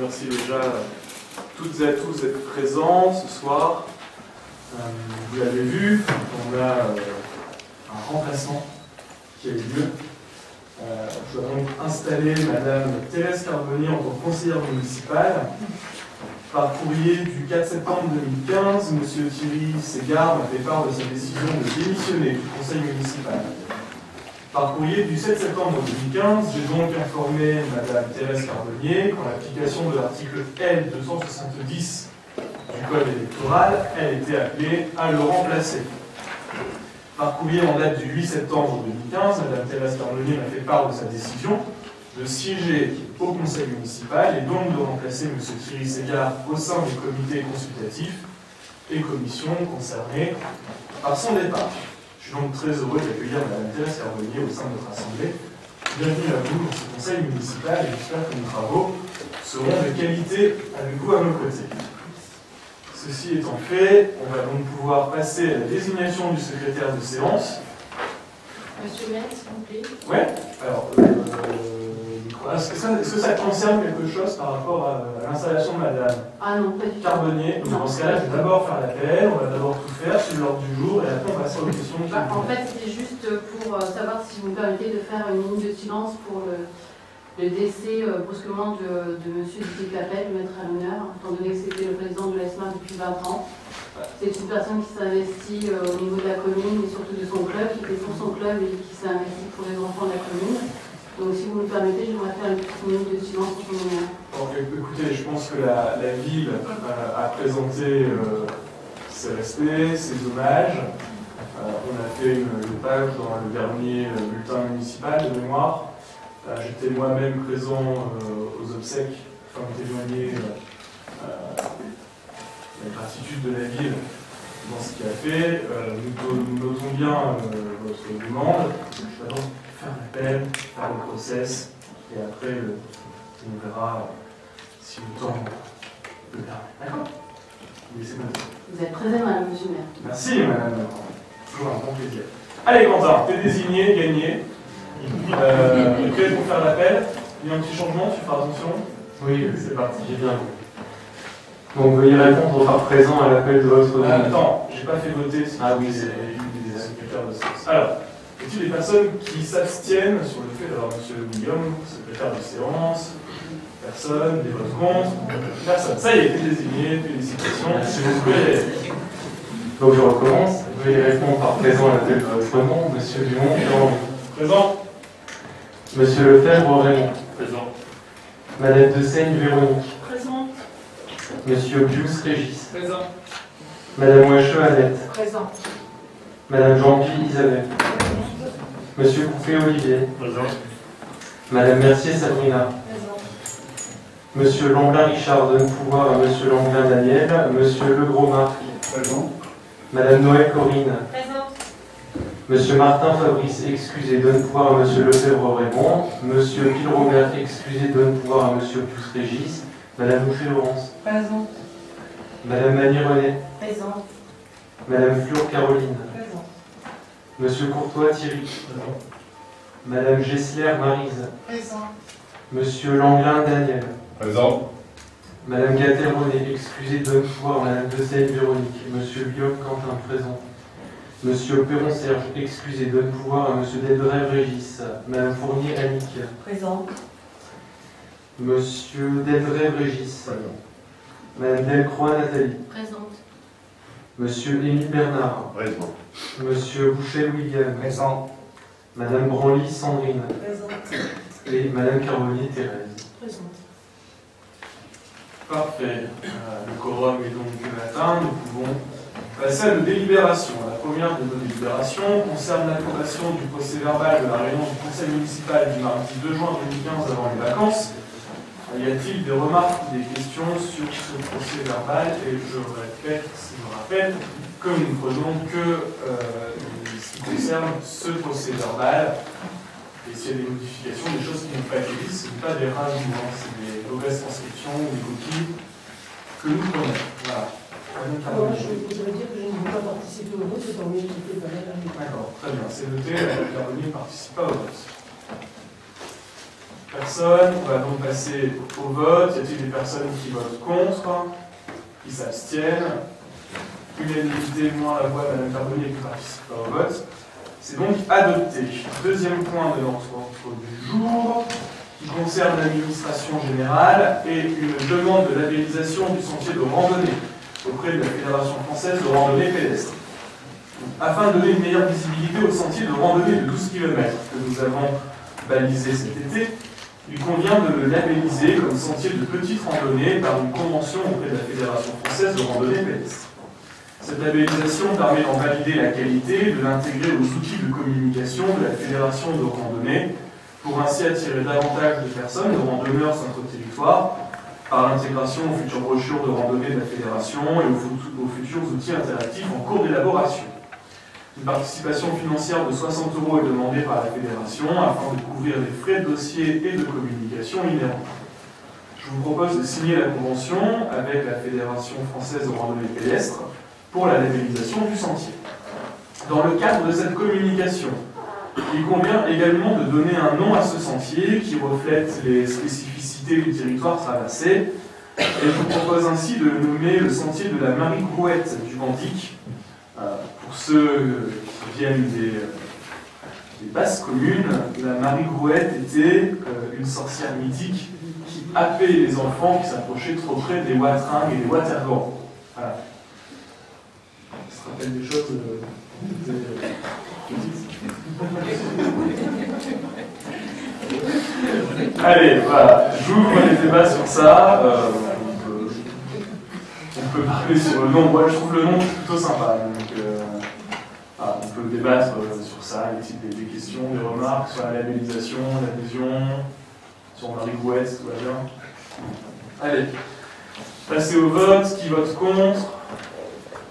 remercie déjà toutes et à tous d'être présents ce soir. Vous l'avez vu, on a un remplacement qui a eu lieu. Je dois donc installer Madame Thérèse Carbonnier en tant que conseillère municipale. Par courrier du 4 septembre 2015, M. Thierry Ségard m'a fait part de sa décision de démissionner du conseil municipal. Par courrier du 7 septembre 2015, j'ai donc informé Mme Thérèse Carbonnier qu'en l'application de l'article L 270 du Code électoral, elle était appelée à le remplacer. Par courrier en date du 8 septembre 2015, Mme Thérèse Carbonnier m'a fait part de sa décision de siéger au conseil municipal et donc de remplacer M. Thierry Ségard au sein des comités consultatifs et commissions concernées par son départ. Je suis donc très heureux d'accueillir Mme Thérèse Carbonnier au sein de notre assemblée. Bienvenue à vous dans ce conseil municipal et j'espère que nos travaux seront de qualité avec vous à nos côtés. Ceci étant fait, on va donc pouvoir passer à la désignation du secrétaire de séance. Monsieur le maire, s'il vous plaît. Ouais, alors, est-ce que ça concerne quelque chose par rapport à l'installation de Madame Carbonnier? Dans ce cas-là, je vais d'abord faire l'appel, on va d'abord tout faire sur l'ordre du jour et après on passera aux questions. En fait, c'était juste pour savoir si vous me permettez de faire une ligne de silence pour le décès brusquement de M. Didier Clapet, le maître à l'honneur, étant donné que c'était le président de l'ESMA depuis 20 ans. C'est une personne qui s'est investie au niveau de la commune et surtout de son club, qui était pour son club et qui s'est investi pour les enfants de la commune. Donc si vous me permettez, j'aimerais faire une petite minute de silence pour le moment. Écoutez, je pense que la ville a présenté ses respects, ses hommages. On a fait une page dans le dernier bulletin municipal de mémoire. J'étais moi-même présent aux obsèques afin de témoigner la gratitude de la ville dans ce qu'il a fait. Nous notons bien votre demande. Je vais donc faire l'appel, faire le process, et après on verra si le temps le permet. D'accord? Oui, c'est bon. Vous êtes très aimable, monsieur le maire. Merci, madame. Toujours un bon plaisir. Allez, Quentin, t'es désigné, gagné. Prêt pour faire l'appel? Il y a un petit changement, tu feras attention? Oui, c'est parti, j'ai bien. Donc, veuillez répondre par présent à l'appel de votre... Attends, j'ai pas fait voter. Ah oui, c'est une des secrétaires de séance. Alors, y a-t-il des personnes qui s'abstiennent sur le fait d'avoir M. Guillaume, secrétaire de séance? Personne, des votes contre? Personne. Ça y est, t'es désigné, félicitations. S'il vous plaît. Donc, je recommence. Veuillez répondre par présent à l'appel de votre nom, M. Dumont. Présent. Monsieur Lefebvre, Raymond. Présent. Madame de Seigne, Véronique. Présent. Monsieur Bius, Régis. Présent. Madame Wacheux, Annette. Présent. Madame Jean-Guy, Isabelle. Monsieur Coupé, Olivier. Présent. Madame Mercier, Sabrina. Présent. Monsieur Langlin, Richard, donne pouvoir à Monsieur Langlin, Daniel. Monsieur Legros, Marc. Présent. Madame Noël, Corinne. Présent. Monsieur Martin, Fabrice, excusez, donne pouvoir à Monsieur Lefebvre, Raymond. Monsieur Gilles Robert, excusez, donne pouvoir à Monsieur Pius, Régis. Madame Boucher, Laurence. Présent. Madame Mani, René. Présent. Madame Fleur, Caroline. Présent. Monsieur Courtois, Thierry. Présent. Madame Gessler, Maryse. Présent. Monsieur Langlin, Daniel. Présent. Madame Gatel, René, excusez, donne pouvoir à Madame de Seigne, Véronique. Monsieur Guillaume, Quentin, présent. Monsieur Perron, Serge, excusez, donne pouvoir à Monsieur Delbrève, Régis. Madame Fournier, Annick. Présent. Monsieur Delbrève, Régis. Madame Delcroix, Nathalie. Présente. Monsieur Émile Bernard. Présent. Monsieur Boucher, William. Présent. Madame Branly, Sandrine. Présente. Et Madame Carbonnier, Thérèse. Présente. Parfait. Le quorum est donc atteint. Nous pouvons passer à nos délibérations. La première de nos délibérations concerne l'approbation du procès-verbal de la réunion du conseil municipal du mardi 2 juin 2015 avant les vacances. Y a-t-il des remarques ou des questions sur ce procès-verbal? Et je rappelle que nous ne prenons que ce qui concerne ce procès-verbal. Et s'il y a des modifications, des choses qui n'ont pas été dites, ce n'est pas des rajouts, c'est des mauvaises transcriptions ou des coquilles que nous prenons. Voilà. Moi, je voudrais dire que je ne veux pas participer au vote, étant donné que je n'étais pas là. D'accord, très bien. C'est noté, la Carbonnier ne participe pas au vote. personne. On va donc passer au vote. Y a-t-il des personnes qui votent contre, qui s'abstiennent? Unanimité, moins la voix de Mme Carbonnier qui participe pas au vote. C'est donc adopté. Deuxième point de l'ordre du jour, qui concerne l'administration générale et une demande de labellisation du sentier de randonnée auprès de la Fédération française de randonnée pédestre. Afin de donner une meilleure visibilité au sentier de randonnée de 12 km que nous avons balisé cet été, il convient de le labelliser comme sentier de petite randonnée par une convention auprès de la Fédération française de randonnée pédestre. Cette labellisation permet d'en valider la qualité et de l'intégrer aux outils de communication de la Fédération de randonnée pour ainsi attirer davantage de personnes, de randonneurs sur notre territoire, par l'intégration aux futures brochures de randonnée de la Fédération et aux futurs outils interactifs en cours d'élaboration. Une participation financière de 60 € est demandée par la Fédération afin de couvrir les frais de dossier et de communication inhérents. Je vous propose de signer la convention avec la Fédération française de randonnée pédestre pour la labellisation du sentier. Dans le cadre de cette communication, il convient également de donner un nom à ce sentier qui reflète les spécificités du territoire traversé. Et je vous propose ainsi de nommer le sentier de la Marie-Grouette du Vendic. Pour ceux qui viennent des basses communes, la Marie-Grouette était une sorcière mythique qui happait les enfants qui s'approchaient trop près des watringues et des watergans. Voilà. Ça se rappelle des choses Allez, voilà, j'ouvre les débats sur ça. On peut parler sur le nom. Moi, je trouve le nom plutôt sympa. Donc, voilà, on peut débattre sur ça, les types des questions, des remarques sur la labellisation, l'adhésion, sur Marie-Grouette, tout va bien. Allez, passer au vote. Qui vote contre?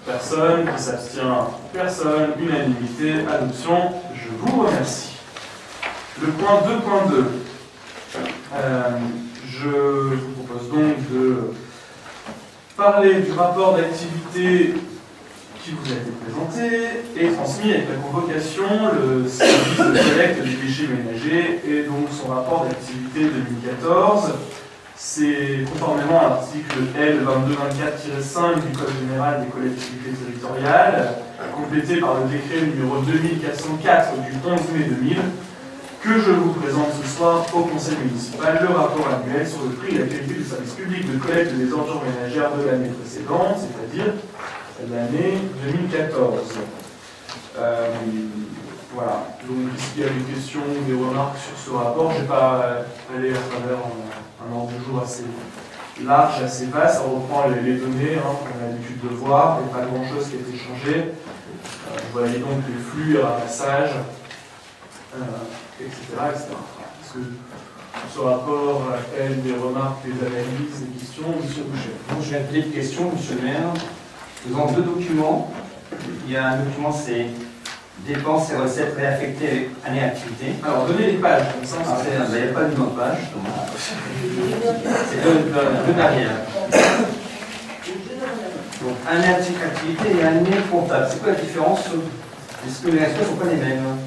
Personne. Qui s'abstient? Personne. Unanimité. Adoption. Je vous remercie. Le point 2.2. Je vous propose donc de parler du rapport d'activité qui vous a été présenté et transmis avec la convocation, le service de collecte des déchets ménagers et donc son rapport d'activité 2014. C'est conformément à l'article L 2224-5 du Code général des collectivités territoriales, complété par le décret numéro 2404 du 11 mai 2000, que je vous présente ce soir au Conseil municipal le rapport annuel sur le prix et la qualité du service public de collecte des ordures ménagères de l'année précédente, c'est-à-dire l'année 2014. Voilà. Donc, s'il y a des questions ou des remarques sur ce rapport, je ne vais pas aller à travers un ordre du jour assez large, assez vaste. On reprend les données qu'on a l'habitude de voir, il n'y a pas grand-chose qui a été changé. Vous voyez donc les flux, les ramassages, etc., etc. Est-ce que ce rapport appelle des remarques, des analyses, des questions? Monsieur Boucher. Bon, j'ai une petite question, monsieur le maire. Nous avons deux documents. Il y a un document, c'est dépenses et recettes réaffectées avec année activité. Alors, donnez les pages, comme ça. Il n'y a pas de numéro de page. C'est deux derrière. Donc, année activité et année comptable. C'est quoi la différence? Est-ce que les résultats ne sont pas les mêmes?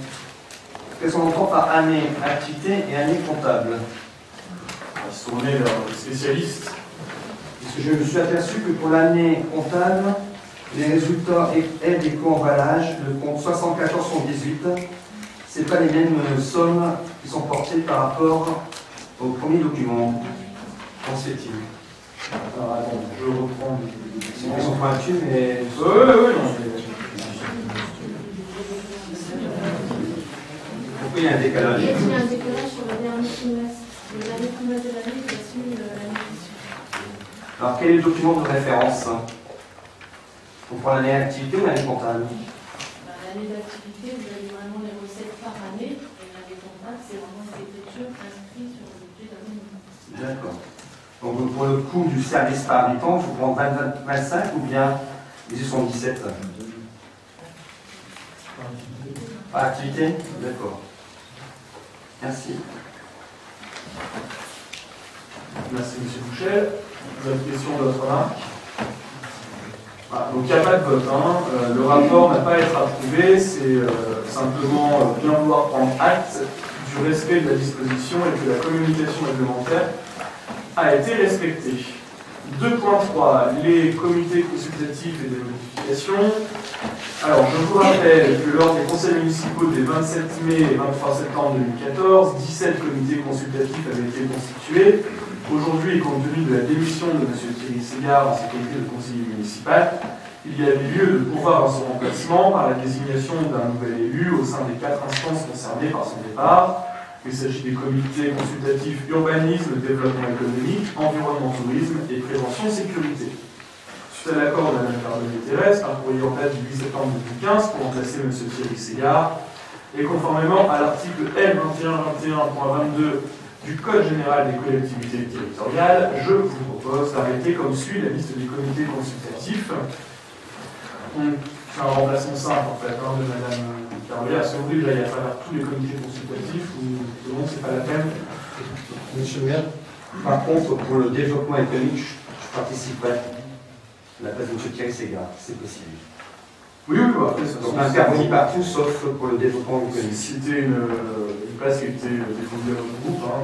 Qu'est-ce qu'on entend par année activité et année comptable? On va se tourner vers les spécialistes. Parce que je me suis aperçu que pour l'année comptable, les résultats aide et co-emballage, le compte 7418, ce n'est pas les mêmes sommes qui sont portées par rapport au premier document. Qu'en fait-il? Alors attends, je reprends les C'est une question pointue, mais. Oui, non. Pourquoi il y a un décalage? Il y a un décalage sur le dernier trimestre. Le dernier trimestre de l'année, il assume l'année suivante. Alors, quel est le document de référence? On prend l'année d'activité ou l'année comptable? L'année d'activité, vous avez vraiment les recettes par année, et l'année comptable, c'est vraiment les écritures inscrites sur le budget d'année. D'accord. Donc, pour le coût du service par habitant, vous prenez 25 ou bien 17? Par activité? D'accord. Merci. Merci, monsieur Boucher. Vous avez des questions, d'autres remarques? Voilà, donc il n'y a pas de vote. Le rapport n'a pas à être approuvé, c'est simplement bien vouloir prendre acte du du respect de la disposition et que la communication réglementaire a été respectée. 2.3, les comités consultatifs et des modifications. Alors, je vous rappelle que lors des conseils municipaux des 27 mai et 23 septembre 2014, 17 comités consultatifs avaient été constitués. Aujourd'hui, compte tenu de la démission de M. Thierry Ségard en sa qualité de conseiller municipal, il y avait lieu de pourvoir à son remplacement par la désignation d'un nouvel élu au sein des 4 instances concernées par son départ. Il s'agit des comités consultatifs urbanisme, développement économique, environnement, tourisme et prévention sécurité. Suite à l'accord de Mme Carbonnier-Thérèse, par courrier en date du 8 septembre 2015 pour remplacer M. Thierry Ségard, et conformément à l'article L2121.22 du Code général des collectivités territoriales, je vous propose d'arrêter comme suit la liste des comités consultatifs. C'est un remplacement simple en fait de Mme Carolière. Si vous voulez, là, il y a à travers tous les comités consultatifs ou non, c'est pas la peine. Monsieur le maire, par contre, pour le développement économique, je participerai à la place de M. Thierry Ségard, c'est possible. Oui, après ça. Donc intervenir partout sauf pour le développement économique. C'était une place qui était défendue à votre groupe, hein,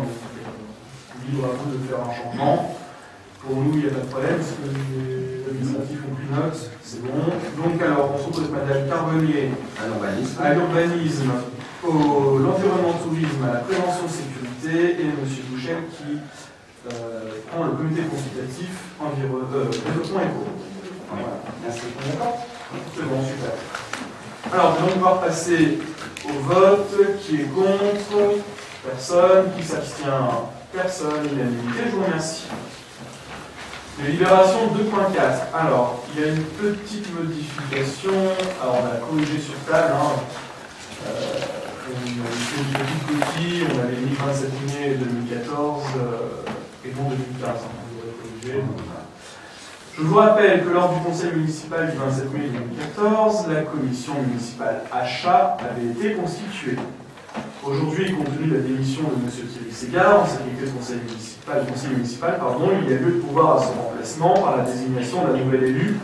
libre à vous de faire un changement. Pour nous, il n'y a pas de problème, parce que les administratifs ont pris note, c'est bon. Donc alors, on se retrouve avec Mme Carbonnier à l'urbanisme, l'environnement tourisme, à la prévention sécurité, et M. Bouchel qui prend le comité consultatif développement éco. Voilà. Merci. D'accord. C'est bon, super. Alors, nous allons pouvoir passer au vote. Qui est contre? Personne. Qui s'abstient? Personne. Unanimité. Je vous remercie. Délibération 2.4. Alors, il y a une petite modification. Alors, on a corrigé sur table. On a fait une petite copie. On avait mis 27 mai 2014 et non 2015. On devrait corriger. Je vous rappelle que lors du conseil municipal du 27 mai 2014, la commission municipale achat avait été constituée. Aujourd'hui, compte tenu de la démission de M. Thierry Ségard, en sa qualité de conseiller municipal, il y a lieu de pouvoir à son remplacement par la désignation d'un nouvel élu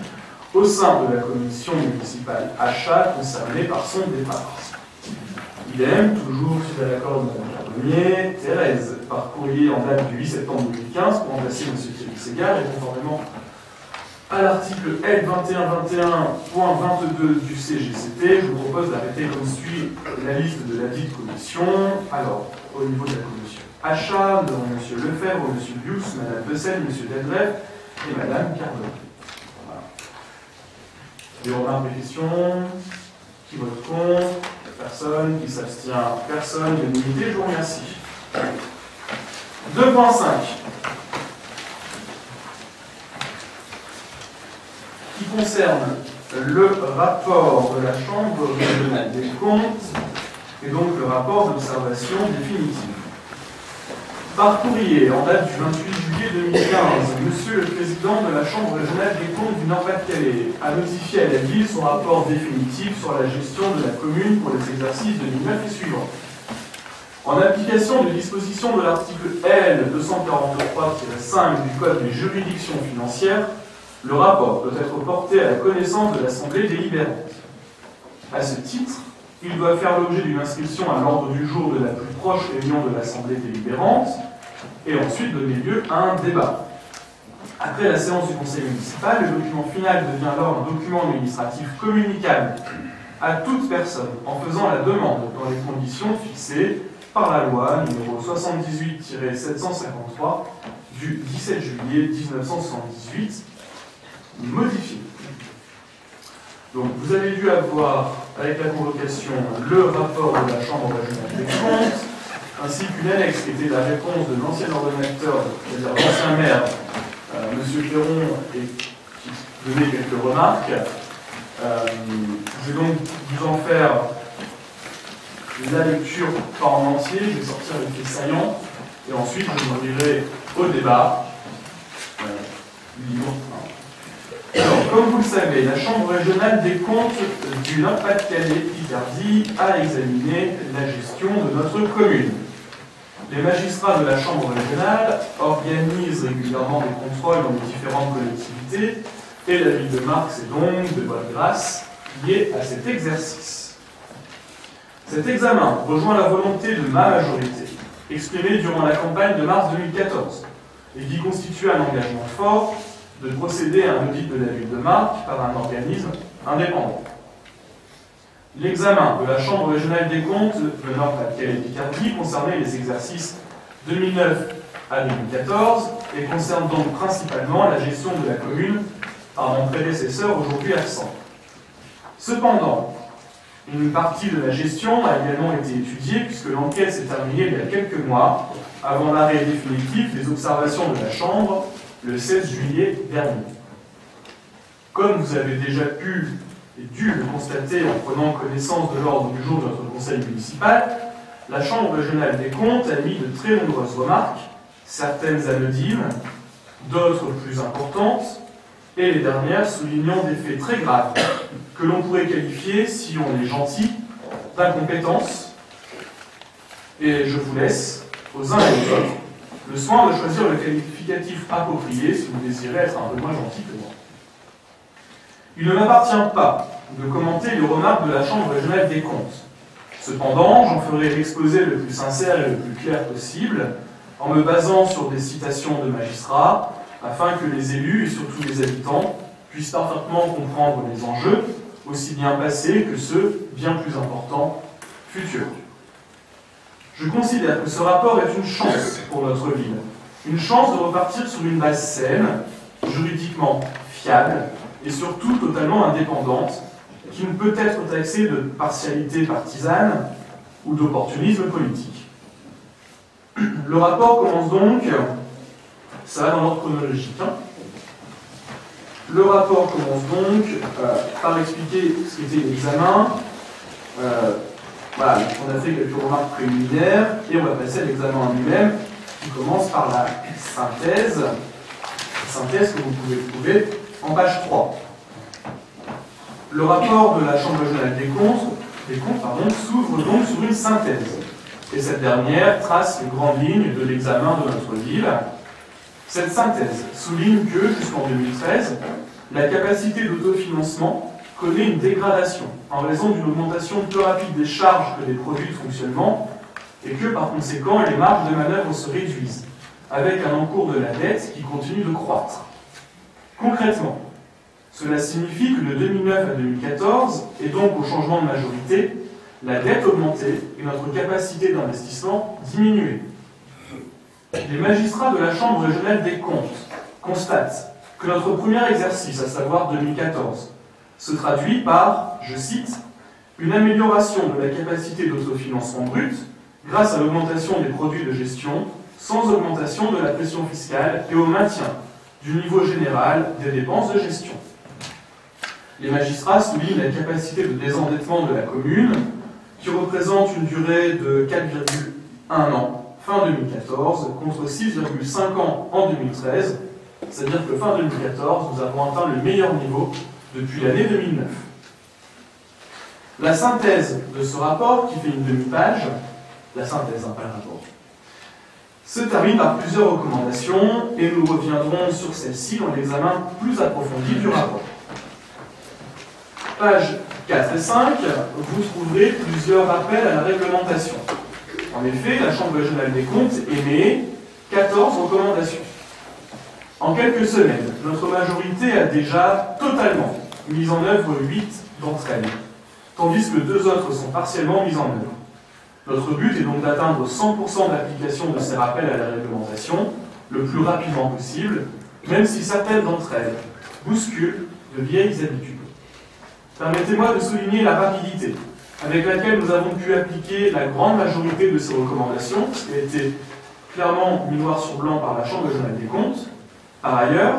au sein de la commission municipale achat concernée par son départ. Idem, toujours suite à l'accord de Mme Carbonnier, Thérèse, par courrier en date du 8 septembre 2015 pour remplacer M. Thierry Ségard et conformément à l'article L2121.22 du CGCT, je vous propose d'arrêter comme suit la liste de la dite commission. Alors, au niveau de la commission achat, nous avons M. Lefebvre, M. Bius, Mme Bessel, M. Delbref et Mme Carbonnier. Voilà. Des remarques, des questions? Qui vote contre? Personne. Qui s'abstient? Personne. Unanimité, je vous remercie. 2.5. Qui concerne le rapport de la Chambre régionale des comptes et donc le rapport d'observation définitive. Par courrier, en date du 28 juillet 2015, Monsieur le Président de la Chambre régionale des comptes du Nord-Pas-de-Calais a notifié à la ville son rapport définitif sur la gestion de la commune pour les exercices 2009 et suivants. En application des dispositions de l'article L243-5 du Code des juridictions financières, le rapport doit être porté à la connaissance de l'Assemblée délibérante. À ce titre, il doit faire l'objet d'une inscription à l'ordre du jour de la plus proche réunion de l'Assemblée délibérante et ensuite donner lieu à un débat. Après la séance du conseil municipal, le document final devient alors un document administratif communicable à toute personne en faisant la demande dans les conditions fixées par la loi numéro 78-753 du 17 juillet 1978 modifiée. Donc vous avez dû avoir avec la convocation le rapport de la Chambre régionale des comptes ainsi qu'une annexe qui était la réponse de l'ancien ordonnateur, c'est-à-dire l'ancien maire, M. Perron, et qui donnait quelques remarques. Je vais donc vous en faire la lecture par en entier, je vais sortir les faits saillants, et ensuite je m'ouvrirai au débat. Alors, comme vous le savez, la Chambre régionale des comptes du Nord-Pas-de-Calais-Picardie a examiné la gestion de notre commune. Les magistrats de la Chambre régionale organisent régulièrement des contrôles dans les différentes collectivités et la ville de Marx est donc de bonne grâce liée à cet exercice. Cet examen rejoint la volonté de ma majorité, exprimée durant la campagne de mars 2014, et qui constitue un engagement fort de procéder à un audit de la ville de Marcq par un organisme indépendant. L'examen de la Chambre régionale des comptes de Nord-Pas-de-Calais et Picardie concernait les exercices 2009 à 2014 et concerne donc principalement la gestion de la commune par mon prédécesseur aujourd'hui absent. Cependant, une partie de la gestion a également été étudiée puisque l'enquête s'est terminée il y a quelques mois avant l'arrêt définitif des observations de la Chambre le 16 juillet dernier. Comme vous avez déjà pu et dû le constater en prenant connaissance de l'ordre du jour de notre conseil municipal, la Chambre régionale des comptes a mis de très nombreuses remarques, certaines anodines, d'autres plus importantes, et les dernières soulignant des faits très graves que l'on pourrait qualifier, si on est gentil, d'incompétence. Et je vous laisse, aux uns et aux autres, le soin de choisir le qualificatif approprié si vous désirez être un peu moins gentil que moi. Il ne m'appartient pas de commenter les remarques de la Chambre régionale des comptes. Cependant, j'en ferai l'exposé le plus sincère et le plus clair possible, en me basant sur des citations de magistrats, afin que les élus et surtout les habitants puissent parfaitement comprendre les enjeux, aussi bien passés que ceux, bien plus importants, futurs. Je considère que ce rapport est une chance pour notre ville, une chance de repartir sur une base saine, juridiquement fiable et surtout totalement indépendante, qui ne peut être taxée de partialité partisane ou d'opportunisme politique. Le rapport commence donc, ça va dans l'ordre chronologique, Le rapport commence donc par expliquer ce qu'était l'examen. Voilà, on a fait quelques remarques préliminaires et on va passer à l'examen en lui-même qui commence par la synthèse que vous pouvez trouver en page 3. Le rapport de la Chambre régionale des comptes s'ouvre donc sur une synthèse. Et cette dernière trace les grandes lignes de l'examen de notre ville. Cette synthèse souligne que, jusqu'en 2013, la capacité d'autofinancement connaît une dégradation en raison d'une augmentation plus rapide des charges que des produits de fonctionnement et que, par conséquent, les marges de manœuvre se réduisent, avec un encours de la dette qui continue de croître. Concrètement, cela signifie que de 2009 à 2014, et donc au changement de majorité, la dette augmentait et notre capacité d'investissement diminuait. Les magistrats de la Chambre régionale des comptes constatent que notre premier exercice, à savoir 2014, se traduit par, je cite, une amélioration de la capacité d'autofinancement brut grâce à l'augmentation des produits de gestion sans augmentation de la pression fiscale et au maintien du niveau général des dépenses de gestion. Les magistrats soulignent la capacité de désendettement de la commune qui représente une durée de 4,1 ans fin 2014 contre 6,5 ans en 2013, c'est-à-dire que fin 2014, nous avons atteint le meilleur niveau depuis l'année 2009. La synthèse de ce rapport, qui fait une demi-page, la synthèse, pas le rapport, se termine par plusieurs recommandations et nous reviendrons sur celles-ci dans l'examen plus approfondi du rapport. Pages 4 et 5, vous trouverez plusieurs rappels à la réglementation. En effet, la Chambre régionale des comptes émet 14 recommandations. En quelques semaines, notre majorité a déjà totalement mis en œuvre 8 d'entre elles, tandis que 2 autres sont partiellement mises en œuvre. Notre but est donc d'atteindre 100% d'application de ces rappels à la réglementation le plus rapidement possible, même si certaines d'entre elles bousculent de vieilles habitudes. Permettez-moi de souligner la rapidité avec laquelle nous avons pu appliquer la grande majorité de ces recommandations, ce qui a été clairement mis noir sur blanc par la Chambre régionale des comptes. Par ailleurs,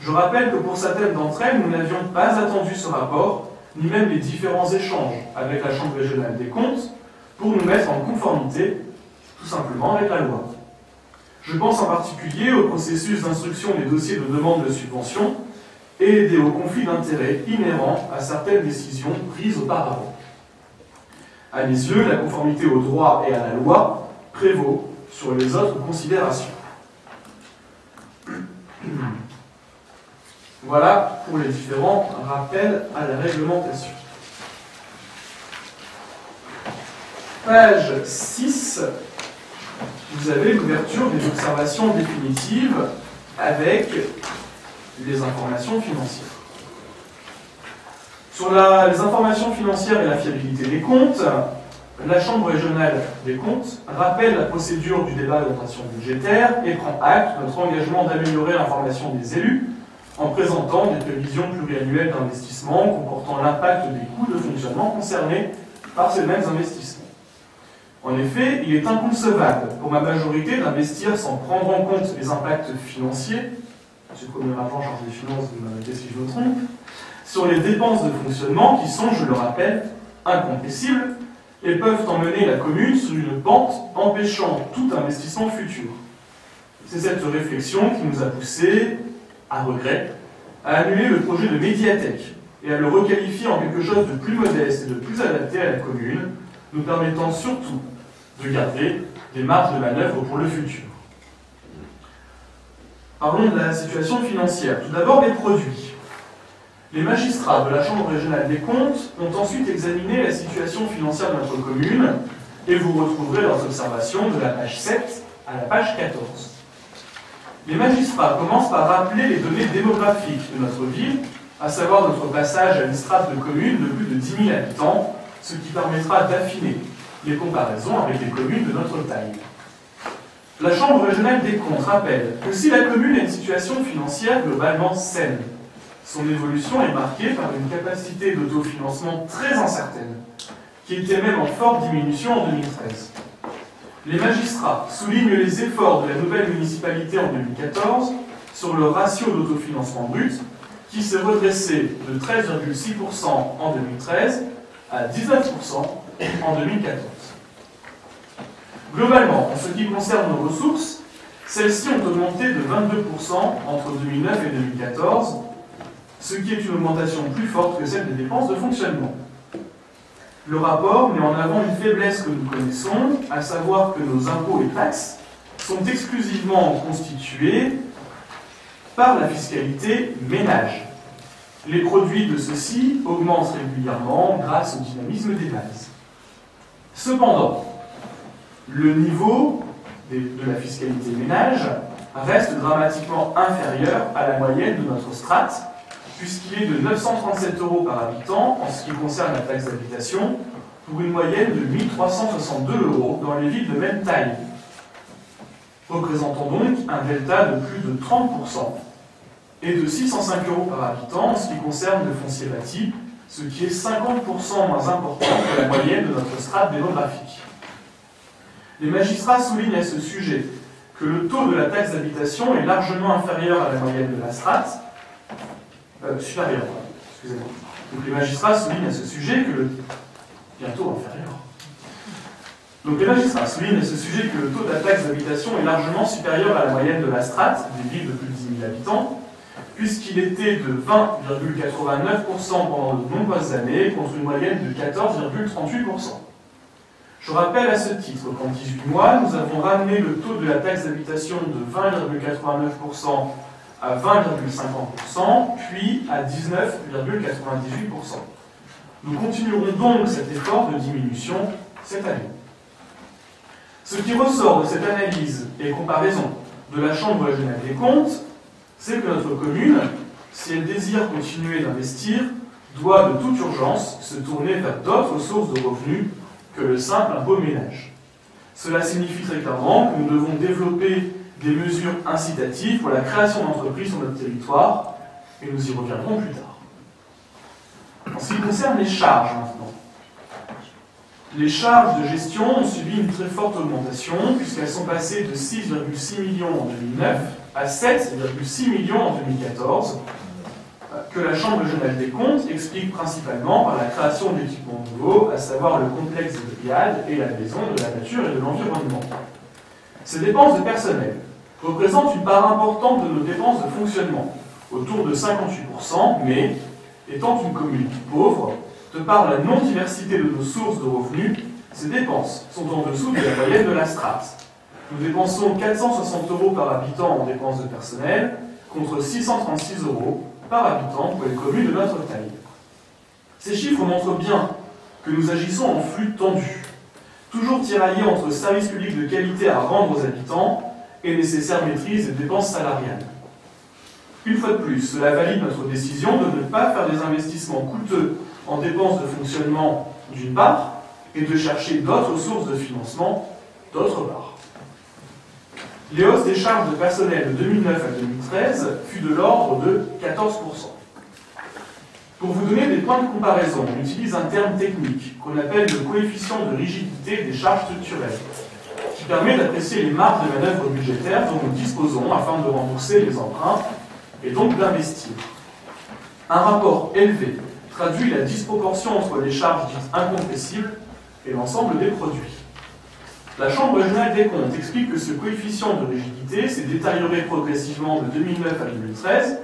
je rappelle que pour certaines d'entre elles, nous n'avions pas attendu ce rapport, ni même les différents échanges avec la Chambre régionale des comptes, pour nous mettre en conformité, tout simplement, avec la loi. Je pense en particulier au processus d'instruction des dossiers de demande de subvention et aux conflits d'intérêts inhérents à certaines décisions prises auparavant. À mes yeux, la conformité au droit et à la loi prévaut sur les autres considérations. Voilà pour les différents rappels à la réglementation. Page 6, vous avez l'ouverture des observations définitives avec les informations financières. Sur les informations financières et la fiabilité des comptes, la Chambre régionale des comptes rappelle la procédure du débat d'orientation budgétaire et prend acte de notre engagement d'améliorer l'information des élus en présentant des prévisions pluriannuelles d'investissement comportant l'impact des coûts de fonctionnement concernés par ces mêmes investissements. En effet, il est inconcevable pour ma majorité d'investir sans prendre en compte les impacts financiers, M. le Premier Rapport chargé des finances, vous m'arrêtez si je me trompe, sur les dépenses de fonctionnement qui sont, je le rappelle, incompressibles et peuvent emmener la commune sur une pente empêchant tout investissement futur. C'est cette réflexion qui nous a poussé, à regret, à annuler le projet de médiathèque et à le requalifier en quelque chose de plus modeste et de plus adapté à la commune, nous permettant surtout de garder des marges de manœuvre pour le futur. Parlons de la situation financière. Tout d'abord, les produits. Les magistrats de la Chambre régionale des comptes ont ensuite examiné la situation financière de notre commune et vous retrouverez leurs observations de la page 7 à la page 14. Les magistrats commencent par rappeler les données démographiques de notre ville, à savoir notre passage à une strate de communes de plus de 10 000 habitants, ce qui permettra d'affiner les comparaisons avec les communes de notre taille. La Chambre régionale des comptes rappelle que si la commune a une situation financière globalement saine, son évolution est marquée par une capacité d'autofinancement très incertaine, qui était même en forte diminution en 2013. Les magistrats soulignent les efforts de la nouvelle municipalité en 2014 sur le ratio d'autofinancement brut, qui s'est redressé de 13,6% en 2013 à 19% en 2014. Globalement, en ce qui concerne nos ressources, celles-ci ont augmenté de 22% entre 2009 et 2014, ce qui est une augmentation plus forte que celle des dépenses de fonctionnement. Le rapport met en avant une faiblesse que nous connaissons, à savoir que nos impôts et taxes sont exclusivement constitués par la fiscalité ménage. Les produits de ceux-ci augmentent régulièrement grâce au dynamisme des bases. Cependant, le niveau de la fiscalité ménage reste dramatiquement inférieur à la moyenne de notre strate, puisqu'il est de 937 € par habitant en ce qui concerne la taxe d'habitation, pour une moyenne de 1 362 € dans les villes de même taille, représentant donc un delta de plus de 30%, et de 605 € par habitant en ce qui concerne le foncier bâti, ce qui est 50% moins important que la moyenne de notre strate démographique. Les magistrats soulignent à ce sujet que le taux de la taxe d'habitation est largement inférieur à la moyenne de la strate, supérieur, excusez-moi. Donc les magistrats soulignent à ce sujet que le... bientôt inférieur. Donc les magistrats soulignent à ce sujet que le taux de la taxe d'habitation est largement supérieur à la moyenne de la strate, des villes de plus de 10 000 habitants, puisqu'il était de 20,89% pendant de nombreuses années, contre une moyenne de 14,38%. Je rappelle à ce titre qu'en 18 mois, nous avons ramené le taux de la taxe d'habitation de 20,89% à 20,50%, puis à 19,98%. Nous continuerons donc cet effort de diminution cette année. Ce qui ressort de cette analyse et comparaison de la Chambre régionale des comptes, c'est que notre commune, si elle désire continuer d'investir, doit de toute urgence se tourner vers d'autres sources de revenus que le simple impôt ménage. Cela signifie très clairement que nous devons développer des mesures incitatives pour la création d'entreprises sur notre territoire, et nous y reviendrons plus tard. En ce qui concerne les charges maintenant, les charges de gestion ont subi une très forte augmentation, puisqu'elles sont passées de 6,6 millions en 2009 à 7,6 millions en 2014, que la Chambre régionale des comptes explique principalement par la création d'équipements nouveaux, à savoir le complexe de Briade et la maison de la nature et de l'environnement. Ces dépenses de personnel représentent une part importante de nos dépenses de fonctionnement, autour de 58%, mais, étant une commune pauvre, de par la non-diversité de nos sources de revenus, ces dépenses sont en dessous de la moyenne de la strate. Nous dépensons 460 € par habitant en dépenses de personnel, contre 636 € par habitant pour les communes de notre taille. Ces chiffres montrent bien que nous agissons en flux tendu. Toujours tiraillé entre services publics de qualité à rendre aux habitants et nécessaire maîtrise des dépenses salariales. Une fois de plus, cela valide notre décision de ne pas faire des investissements coûteux en dépenses de fonctionnement d'une part, et de chercher d'autres sources de financement d'autre part. Les hausses des charges de personnel de 2009 à 2013 fut de l'ordre de 14%. Pour vous donner des points de comparaison, on utilise un terme technique qu'on appelle le coefficient de rigidité des charges structurelles, qui permet d'apprécier les marges de manœuvre budgétaires dont nous disposons afin de rembourser les emprunts et donc d'investir. Un rapport élevé traduit la disproportion entre les charges dites incompressibles et l'ensemble des produits. La Chambre régionale des comptes explique que ce coefficient de rigidité s'est détérioré progressivement de 2009 à 2013,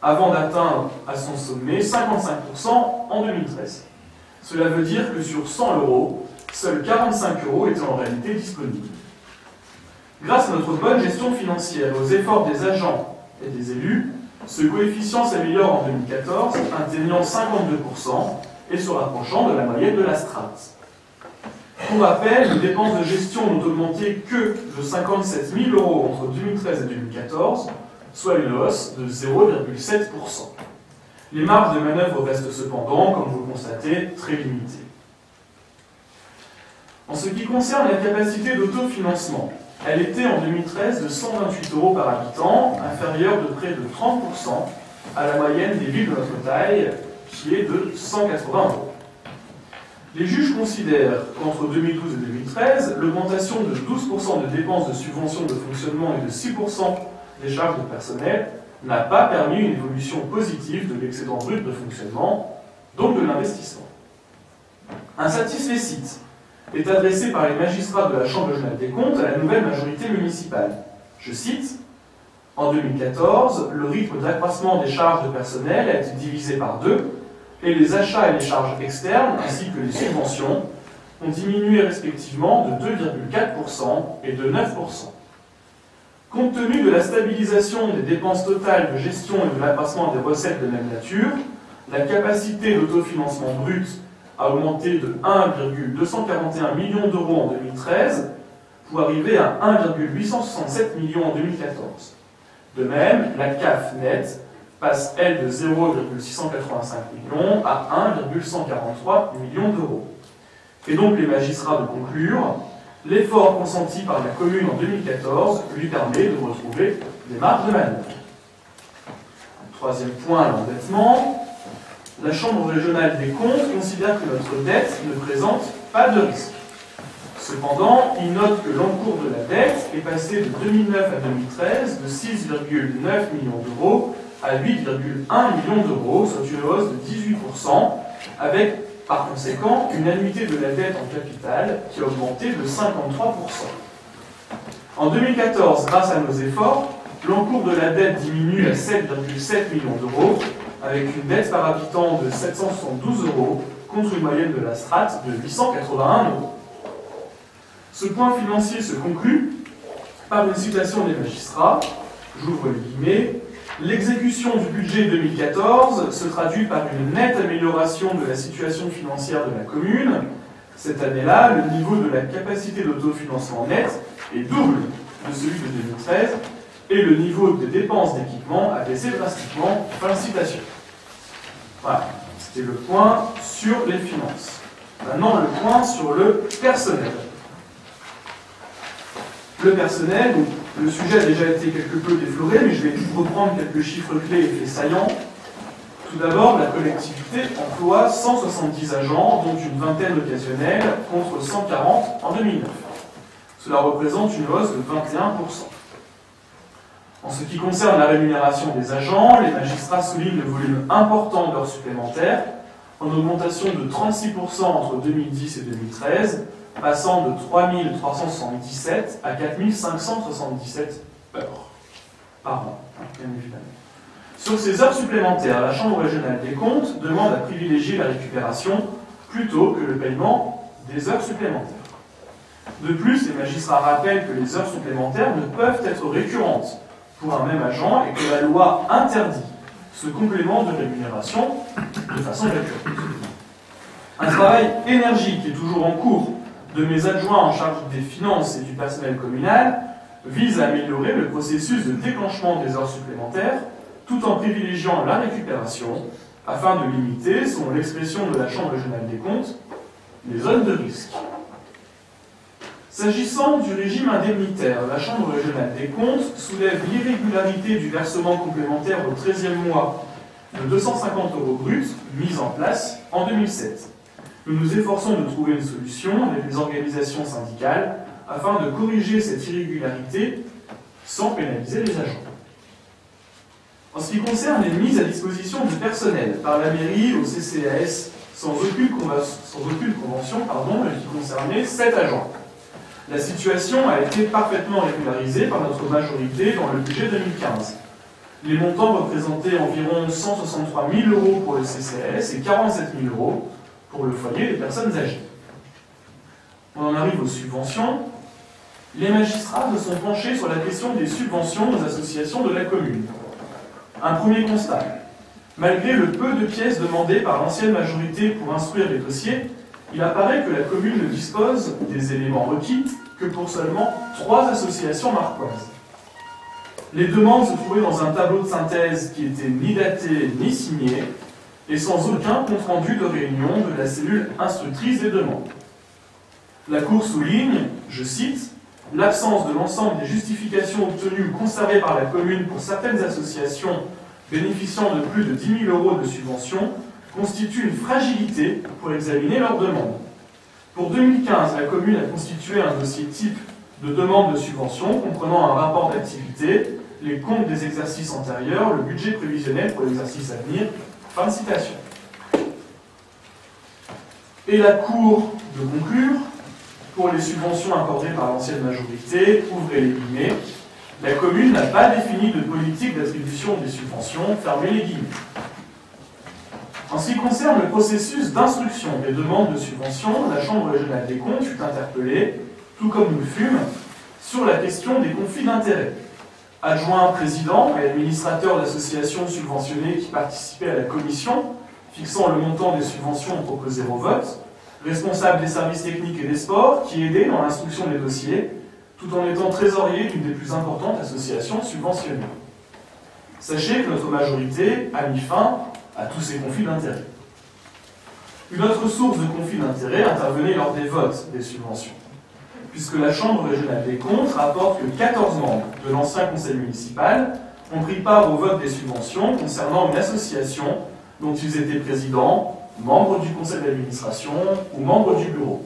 avant d'atteindre à son sommet 55% en 2013. Cela veut dire que sur 100 €, seuls 45 € étaient en réalité disponibles. Grâce à notre bonne gestion financière et aux efforts des agents et des élus, ce coefficient s'améliore en 2014, atteignant 52% et se rapprochant de la moyenne de la strate. Pour rappel, les dépenses de gestion n'ont augmenté que de 57 000 € entre 2013 et 2014, soit une hausse de 0,7%. Les marges de manœuvre restent cependant, comme vous le constatez, très limitées. En ce qui concerne la capacité d'autofinancement, elle était en 2013 de 128 € par habitant, inférieure de près de 30% à la moyenne des villes de notre taille, qui est de 180 €. Les juges considèrent qu'entre 2012 et 2013, l'augmentation de 12% de dépenses de subventions de fonctionnement et de 6% des charges de personnel n'a pas permis une évolution positive de l'excédent brut de fonctionnement, donc de l'investissement. Un satisfecit est adressé par les magistrats de la Chambre régionale des comptes à la nouvelle majorité municipale. Je cite, « En 2014, le rythme d'accroissement des charges de personnel a été divisé par 2 et les achats et les charges externes, ainsi que les subventions, ont diminué respectivement de 2,4% et de 9%. Compte tenu de la stabilisation des dépenses totales de gestion et de l'accroissement des recettes de même nature, la capacité d'autofinancement brut a augmenté de 1,241 million € en 2013 pour arriver à 1,867 millions en 2014. De même, la CAF nette passe, elle, de 0,685 millions à 1,143 millions d'euros. Et donc les magistrats de conclure, l'effort consenti par la commune en 2014 lui permet de retrouver des marges de manœuvre. Troisième point, l'endettement. La Chambre régionale des comptes considère que notre dette ne présente pas de risque. Cependant, il note que l'encours de la dette est passé de 2009 à 2013 de 6,9 millions d'euros à 8,1 millions d'euros, soit une hausse de 18%, avec par conséquent une annuité de la dette en capital qui a augmenté de 53%. En 2014, grâce à nos efforts, l'encours de la dette diminue à 7,7 millions d'euros, avec une dette par habitant de 772 € contre une moyenne de la strate de 881 €. Ce point financier se conclut par une citation des magistrats, j'ouvre les guillemets, « L'exécution du budget 2014 se traduit par une nette amélioration de la situation financière de la commune. Cette année-là, le niveau de la capacité d'autofinancement net est double de celui de 2013 et le niveau de dépenses d'équipement a baissé drastiquement. » Fin de citation. Voilà, c'était le point sur les finances. Maintenant, le point sur le personnel. Le personnel, donc, le sujet a déjà été quelque peu défloré, mais je vais reprendre quelques chiffres clés et faits saillants. Tout d'abord, la collectivité emploie 170 agents, dont une vingtaine occasionnels, contre 140 en 2009. Cela représente une hausse de 21%. En ce qui concerne la rémunération des agents, les magistrats soulignent le volume important d'heures supplémentaires, en augmentation de 36% entre 2010 et 2013, passant de 3 377 à 4 577 heures par an, bien évidemment. Sur ces heures supplémentaires, la Chambre régionale des comptes demande à privilégier la récupération plutôt que le paiement des heures supplémentaires. De plus, les magistrats rappellent que les heures supplémentaires ne peuvent être récurrentes pour un même agent et que la loi interdit ce complément de rémunération de façon récurrente. Un travail énergique est toujours en cours de mes adjoints en charge des finances et du personnel communal vise à améliorer le processus de déclenchement des heures supplémentaires tout en privilégiant la récupération afin de limiter, selon l'expression de la Chambre régionale des comptes, les zones de risque. S'agissant du régime indemnitaire, la Chambre régionale des comptes soulève l'irrégularité du versement complémentaire au 13e mois de 250 € bruts mise en place en 2007. Nous nous efforçons de trouver une solution avec les organisations syndicales afin de corriger cette irrégularité sans pénaliser les agents. En ce qui concerne les mises à disposition du personnel par la mairie au CCAS sans aucune convention qui concernait 7 agents, la situation a été parfaitement régularisée par notre majorité dans le budget 2015. Les montants représentaient environ 163 000 € pour le CCAS et 47 000 € pour le foyer des personnes âgées. On en arrive aux subventions. Les magistrats se sont penchés sur la question des subventions aux associations de la commune. Un premier constat. Malgré le peu de pièces demandées par l'ancienne majorité pour instruire les dossiers, il apparaît que la commune ne dispose des éléments requis que pour seulement 3 associations marquoises. Les demandes se trouvaient dans un tableau de synthèse qui n'était ni daté ni signé et sans aucun compte-rendu de réunion de la cellule instructrice des demandes. La Cour souligne, je cite, « l'absence de l'ensemble des justifications obtenues ou conservées par la commune pour certaines associations bénéficiant de plus de 10 000 € de subventions constitue une fragilité pour examiner leurs demandes. Pour 2015, la commune a constitué un dossier type de demande de subvention comprenant un rapport d'activité, les comptes des exercices antérieurs, le budget prévisionnel pour l'exercice à venir. » Fin de citation. Et la Cour de conclure, pour les subventions accordées par l'ancienne majorité, ouvrez les guillemets, la commune n'a pas défini de politique d'attribution des subventions, fermez les guillemets. En ce qui concerne le processus d'instruction des demandes de subventions, la Chambre régionale des comptes fut interpellée, tout comme nous le fûmes, sur la question des conflits d'intérêts. Adjoint président et administrateur d'associations subventionnées qui participaient à la commission, fixant le montant des subventions proposées au vote, responsable des services techniques et des sports, qui aidait dans l'instruction des dossiers, tout en étant trésorier d'une des plus importantes associations subventionnées. Sachez que notre majorité a mis fin à tous ces conflits d'intérêts. Une autre source de conflit d'intérêts intervenait lors des votes des subventions, puisque la Chambre régionale des comptes rapporte que 14 membres de l'ancien conseil municipal ont pris part au vote des subventions concernant une association dont ils étaient présidents, membres du conseil d'administration ou membres du bureau.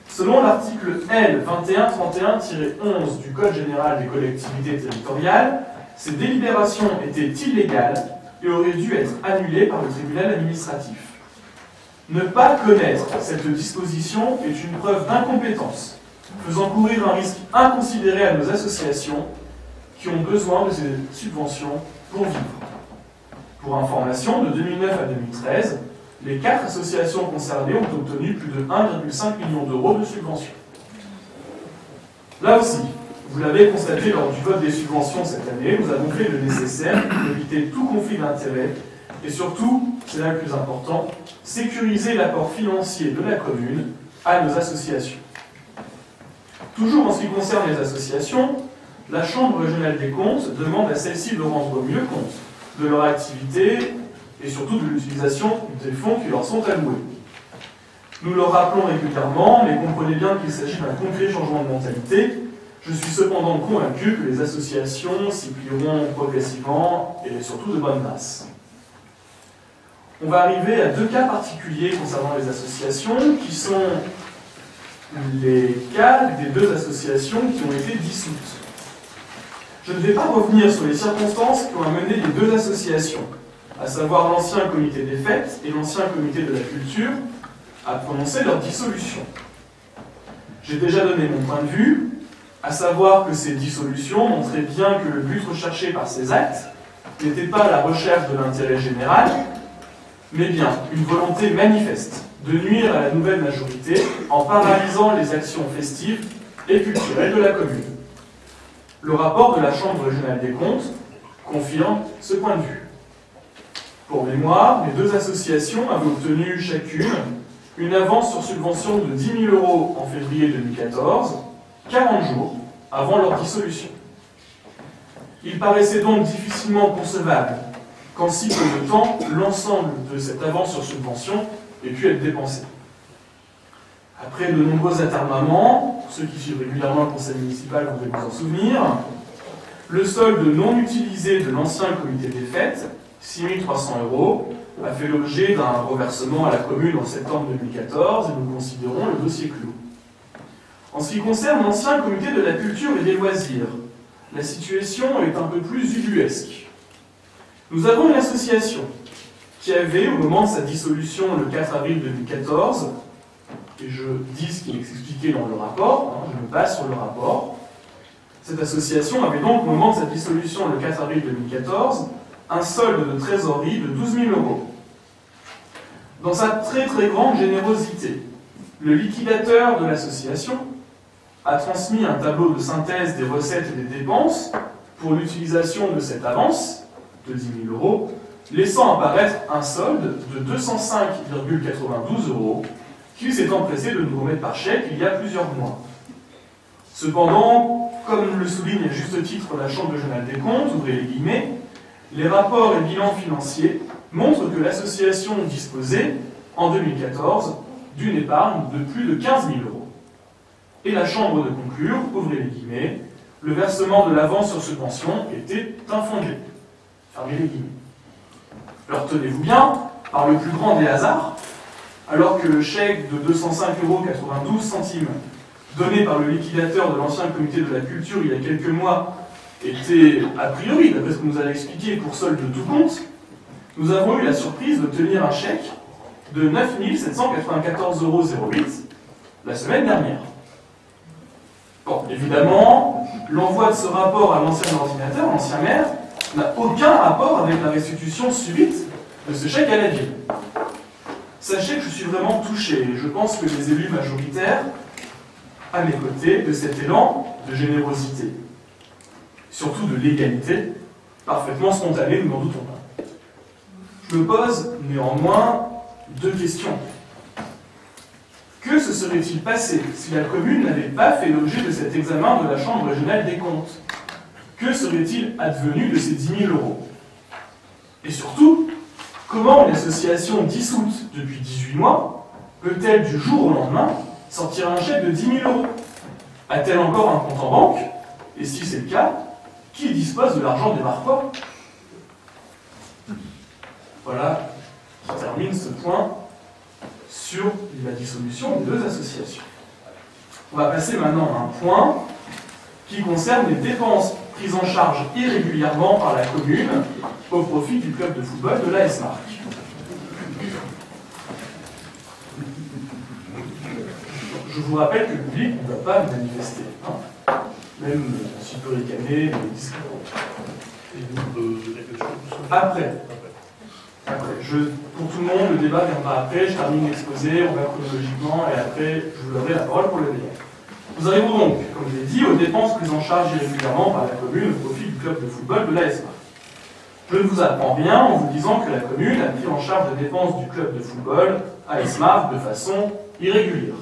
Selon l'article L 2131-11 du Code général des collectivités territoriales, ces délibérations étaient illégales et auraient dû être annulées par le tribunal administratif. Ne pas connaître cette disposition est une preuve d'incompétence, faisant courir un risque inconsidéré à nos associations qui ont besoin de ces subventions pour vivre. Pour information, de 2009 à 2013, les 4 associations concernées ont obtenu plus de 1,5 million € de subventions. Là aussi, vous l'avez constaté lors du vote des subventions cette année, nous avons fait le nécessaire pour éviter tout conflit d'intérêts et surtout, c'est là le plus important, sécuriser l'apport financier de la commune à nos associations. Toujours en ce qui concerne les associations, la Chambre régionale des comptes demande à celles-ci de rendre mieux compte de leur activité et surtout de l'utilisation des fonds qui leur sont alloués. Nous le rappelons régulièrement, mais comprenez bien qu'il s'agit d'un concret changement de mentalité. Je suis cependant convaincu que les associations s'y plieront progressivement et surtout de bonne grâce. On va arriver à 2 cas particuliers concernant les associations, qui sont les cas des 2 associations qui ont été dissoutes. Je ne vais pas revenir sur les circonstances qui ont amené les 2 associations, à savoir l'ancien comité des fêtes et l'ancien comité de la culture, à prononcer leur dissolution. J'ai déjà donné mon point de vue, à savoir que ces dissolutions montraient bien que le but recherché par ces actes n'était pas la recherche de l'intérêt général, mais bien une volonté manifeste de nuire à la nouvelle majorité en paralysant les actions festives et culturelles de la commune. Le rapport de la Chambre régionale des comptes confirme ce point de vue. Pour mémoire, les 2 associations avaient obtenu chacune une avance sur subvention de 10 000 € en février 2014, 40 jours avant leur dissolution. Il paraissait donc difficilement concevable qu'en si peu de temps, l'ensemble de cette avance sur subvention ait pu être dépensé. Après de nombreux atermoiements, pour ceux qui suivent régulièrement le conseil municipal, vous devez vous en souvenir, le solde non utilisé de l'ancien comité des fêtes, 6 300 €, a fait l'objet d'un reversement à la commune en septembre 2014 et nous considérons le dossier clos. En ce qui concerne l'ancien comité de la culture et des loisirs, la situation est un peu plus ubuesque. Nous avons une association qui avait, au moment de sa dissolution le 4 avril 2014, et je dis ce qui est expliqué dans le rapport, je me base sur le rapport, cette association avait donc, au moment de sa dissolution le 4 avril 2014, un solde de trésorerie de 12 000 €. Dans sa très très grande générosité, le liquidateur de l'association a transmis un tableau de synthèse des recettes et des dépenses pour l'utilisation de cette avance de 10 000 €, laissant apparaître un solde de 205,92 € qu'il s'est empressé de nous remettre par chèque il y a plusieurs mois. Cependant, comme le souligne à juste titre la Chambre régionale des comptes, ouvrez les guillemets, les rapports et bilans financiers montrent que l'association disposait, en 2014, d'une épargne de plus de 15 000 €. Et la Chambre de conclure, ouvrez les guillemets, le versement de l'avance sur subvention était infondé. Fermez les guillemets. Alors tenez-vous bien, par le plus grand des hasards, alors que le chèque de 205,92 € donné par le liquidateur de l'ancien comité de la culture il y a quelques mois était, a priori, d'après ce que nous a expliqué, pour solde de tout compte, nous avons eu la surprise d'obtenir un chèque de 9 794,08 € la semaine dernière. Bon, évidemment, l'envoi de ce rapport à l'ancien ordinateur, l'ancien maire, n'a aucun rapport avec la restitution subite de ce chèque à la ville. Sachez que je suis vraiment touché, et je pense que les élus majoritaires, à mes côtés, de cet élan de générosité, surtout de légalité, parfaitement spontané, nous n'en doutons pas. Je me pose néanmoins deux questions. Que se serait-il passé si la commune n'avait pas fait l'objet de cet examen de la Chambre régionale des comptes? Que serait-il advenu de ces 10 000 €? Et surtout, comment une association dissoute depuis 18 mois peut-elle du jour au lendemain sortir un chèque de 10 000 €? A-t-elle encore un compte en banque? Et si c'est le cas, qui dispose de l'argent des Marquois? Voilà qui termine ce point sur la dissolution des deux associations. On va passer maintenant à un point qui concerne les dépenses prises en charge irrégulièrement par la commune au profit du club de football de l'AS Marc. Je vous rappelle que le public ne doit pas manifester, même s'il peut ricaner, discrètement. Après, pour tout le monde, le débat viendra après, je termine l'exposé, on va chronologiquement, et après, je vous donnerai la parole pour le débat. Nous arrivons donc, comme je l'ai dit, aux dépenses prises en charge irrégulièrement par la commune au profit du club de football de l'AS Marc. Je ne vous apprends rien en vous disant que la commune a pris en charge les dépenses du club de football AS Marc de façon irrégulière.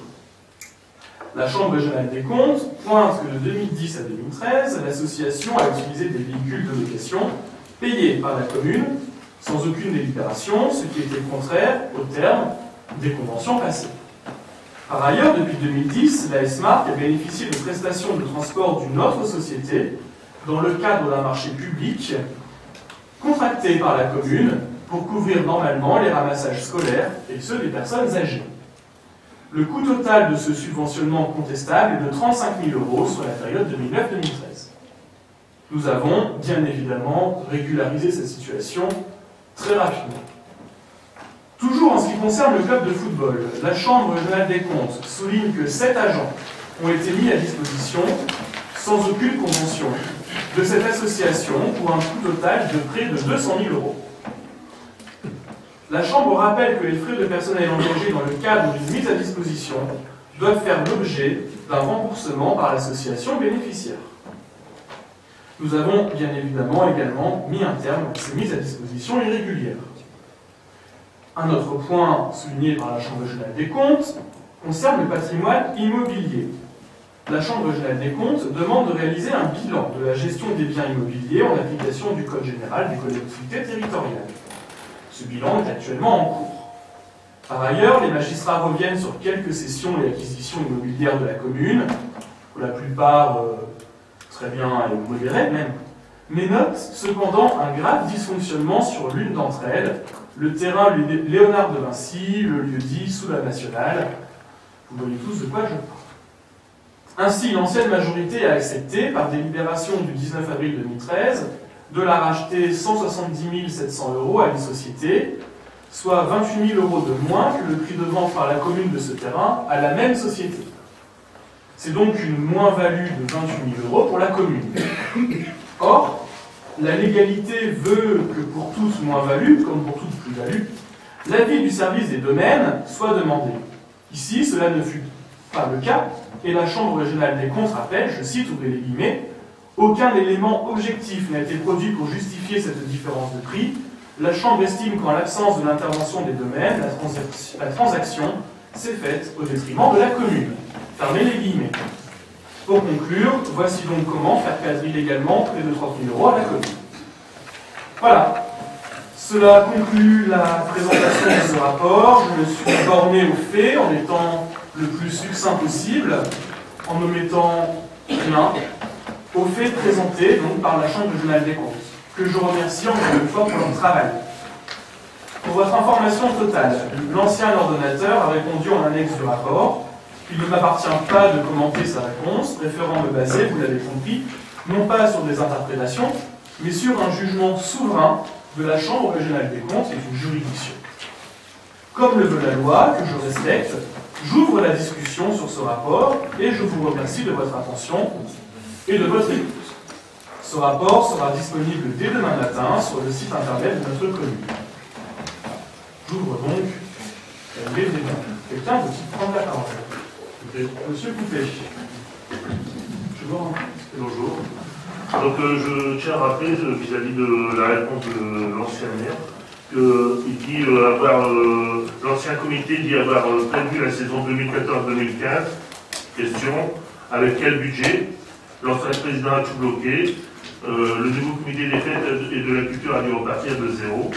La Chambre régionale des comptes pointe que de 2010 à 2013, l'association a utilisé des véhicules de location payés par la commune sans aucune délibération, ce qui était contraire au terme des conventions passées. Par ailleurs, depuis 2010, l'AS Marc a bénéficié de prestations de transport d'une autre société dans le cadre d'un marché public contracté par la commune pour couvrir normalement les ramassages scolaires et ceux des personnes âgées. Le coût total de ce subventionnement contestable est de 35 000 € sur la période 2009-2013. Nous avons, bien évidemment, régularisé cette situation très rapidement. Toujours en ce qui concerne le club de football, la Chambre régionale des comptes souligne que 7 agents ont été mis à disposition sans aucune convention de cette association pour un coût total de près de 200 000 €. La Chambre rappelle que les frais de personnel engagés dans le cadre d'une mise à disposition doivent faire l'objet d'un remboursement par l'association bénéficiaire. Nous avons bien évidemment également mis un terme à ces mises à disposition irrégulières. Un autre point souligné par la Chambre régionale des comptes concerne le patrimoine immobilier. La Chambre régionale des comptes demande de réaliser un bilan de la gestion des biens immobiliers en application du Code général des collectivités territoriales. Ce bilan est actuellement en cours. Par ailleurs, les magistrats reviennent sur quelques cessions et acquisitions immobilières de la commune, pour la plupart très bien modérées même, mais notent cependant un grave dysfonctionnement sur l'une d'entre elles, le terrain Léonard de Vinci, le lieu-dit sous la Nationale. Vous voyez tous de quoi je parle. Ainsi, l'ancienne majorité a accepté, par délibération du 19 avril 2013, de la racheter 170 700 € à une société, soit 28 000 € de moins que le prix de vente par la commune de ce terrain à la même société. C'est donc une moins-value de 28 000 € pour la commune. Or, la légalité veut que pour toute moins-value, comme pour toute plus-value, l'avis du service des domaines soit demandé. Ici, cela ne fut pas le cas, et la Chambre régionale des comptes rappelle, je cite, ouvrez les guillemets, « Aucun élément objectif n'a été produit pour justifier cette différence de prix. La Chambre estime qu'en l'absence de l'intervention des domaines, la transaction s'est faite au détriment de la commune. » Fermez les guillemets. Pour conclure, voici donc comment faire cadrer légalement près de 30 000 € à la commune. Voilà. Cela conclut la présentation de ce rapport. Je me suis borné aux faits en étant le plus succinct possible, en ne mettant rien aux faits présentés donc, par la Chambre régionale des comptes, que je remercie encore une fois pour leur travail. Pour votre information totale, l'ancien ordonnateur a répondu en annexe du rapport. Il ne m'appartient pas de commenter sa réponse, préférant me baser, vous l'avez compris, non pas sur des interprétations, mais sur un jugement souverain de la Chambre régionale des comptes et d'une juridiction. Comme le veut la loi, que je respecte, j'ouvre la discussion sur ce rapport et je vous remercie de votre attention et de votre écoute. Ce rapport sera disponible dès demain matin sur le site internet de notre commune. J'ouvre donc les débats. Quelqu'un veut-il prendre la parole? Monsieur Coupé. Je vous remercie. Bonjour. Donc je tiens à rappeler vis-à-vis de la réponse de l'ancien maire qu'il dit l'ancien comité dit avoir prévu la saison 2014-2015. Question, avec quel budget? L'ancien président a tout bloqué. Le nouveau comité des fêtes et de la culture a dû repartir de zéro.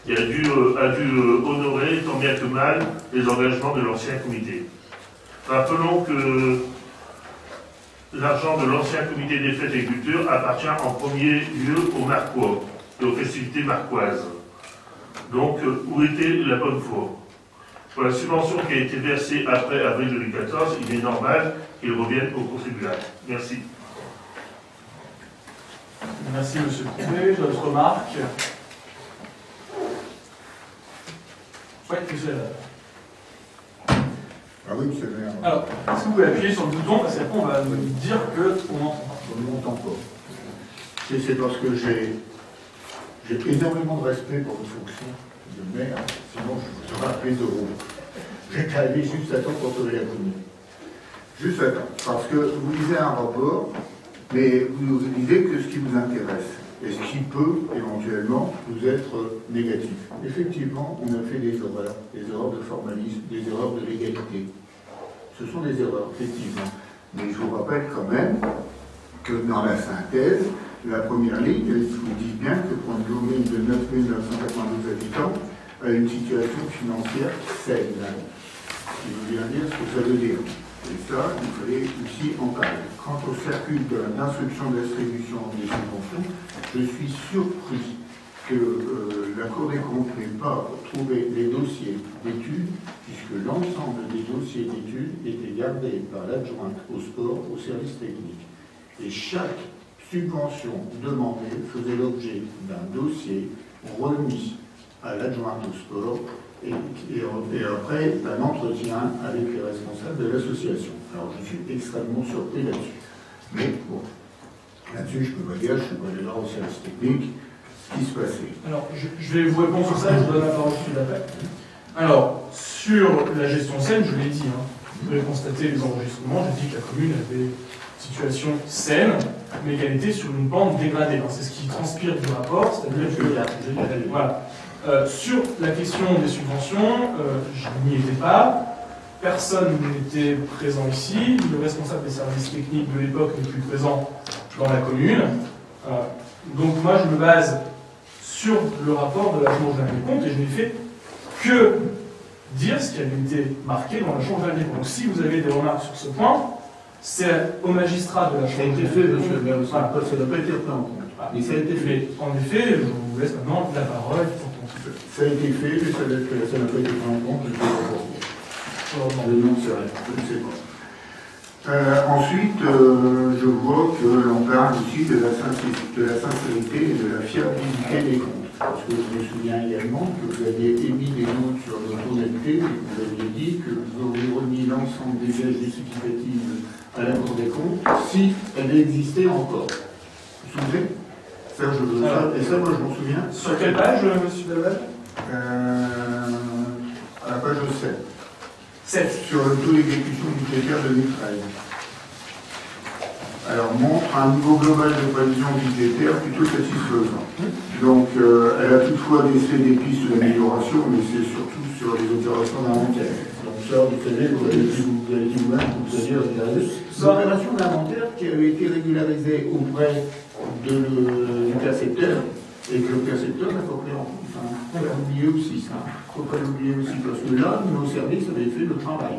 Et a dû honorer, tant bien que mal, les engagements de l'ancien comité. Rappelons que l'argent de l'ancien comité des fêtes et culture appartient en premier lieu aux Marquois et aux festivités marquoises. Donc, où était la bonne foi? Pour la subvention qui a été versée après avril 2014, il est normal qu'il revienne aux contribuables. Merci. Merci, monsieur Coupé. D'autres remarques? Oui, monsieur. Ah oui, monsieur le maire. Alors, est-ce que vous pouvez appuyer sur le bouton, parce qu'après on va nous dire qu'on n'entend pas. On ne m'entend pas. C'est parce que j'ai énormément de respect pour votre fonction de maire, sinon je vous aurais appelé de haut. J'étais allé juste à temps pour sauver la commune. Juste à temps. Parce que vous lisez un rapport, mais vous lisez que ce qui vous intéresse. Et ce qui peut, éventuellement, vous être négatif. Effectivement, on a fait des erreurs de formalisme, des erreurs de légalité. Ce sont des erreurs, effectivement. Mais je vous rappelle quand même que dans la synthèse, la première ligne, il vous dit bien que pour une commune de 9 992 habitants a une situation financière saine. Ce qui veut bien dire ce que ça veut dire. Et ça, il fallait aussi en parler. Quant au circuit d'instruction de distribution des subventions, je suis surpris que la Cour des comptes n'ait pas trouvé les dossiers d'études, puisque l'ensemble des dossiers d'études étaient gardés par l'adjointe au sport, au service technique. Et chaque subvention demandée faisait l'objet d'un dossier remis à l'adjointe au sport et après d'un entretien avec les responsables de l'association. Alors je suis extrêmement surpris là-dessus. Mais bon, là-dessus je peux pas dire, je suis pas allé voir au service technique ce qui se passait. Alors je vais vous répondre sur ça, je vous donne la parole tout de suite après. Alors, sur la gestion saine, je l'ai dit, hein, vous pouvez constater les enregistrements, j'ai dit que la commune avait une situation saine, mais qu'elle était sur une pente dégradée. C'est ce qui transpire du rapport, c'est-à-dire que voilà. Sur la question des subventions, je n'y étais pas. Personne n'était présent ici. Le responsable des services techniques de l'époque n'est plus présent dans la commune. Donc moi, je me base sur le rapport de la Chambre générale des comptes et je n'ai fait que dire ce qui avait été marqué dans la Chambre générale des comptes. Donc si vous avez des remarques sur ce point, c'est au magistrat de la Chambre générale des comptes. Ça n'a pas été pris en compte. Mais ça a été fait. En effet, je vous laisse maintenant la parole. Ça a été fait, mais ça n'a pas été pris en compte. Non, c'est vrai, je ne sais pas. Ensuite, je vois que l'on parle aussi de la sincérité et de la fiabilité des comptes. Parce que je me souviens également que vous aviez émis des doutes sur notre honnêteté et que vous aviez dit que vous auriez remis l'ensemble des gages justificatives à la Cour des comptes si elle existait encore. Vous vous souvenez ça, et ça, moi, je m'en souviens. Sur quelle page, monsieur Delval À la page 7. 7. Sur le taux d'exécution budgétaire 2013. Alors, montre un niveau global de prévision budgétaire plutôt satisfaisant. Donc, elle a toutefois laissé des pistes d'amélioration, mais c'est surtout sur les opérations d'inventaire. Donc ça, vous savez, vous avez dit vous-même, vous aviez régularisé. L'opération d'inventaire qui avait été régularisée auprès du percepteur, et que le percepteur n'a pas pris en compte. Il faut pas l'oublier aussi, ça. Il ne faut pas l'oublier aussi, parce que là, nos services avaient fait le travail.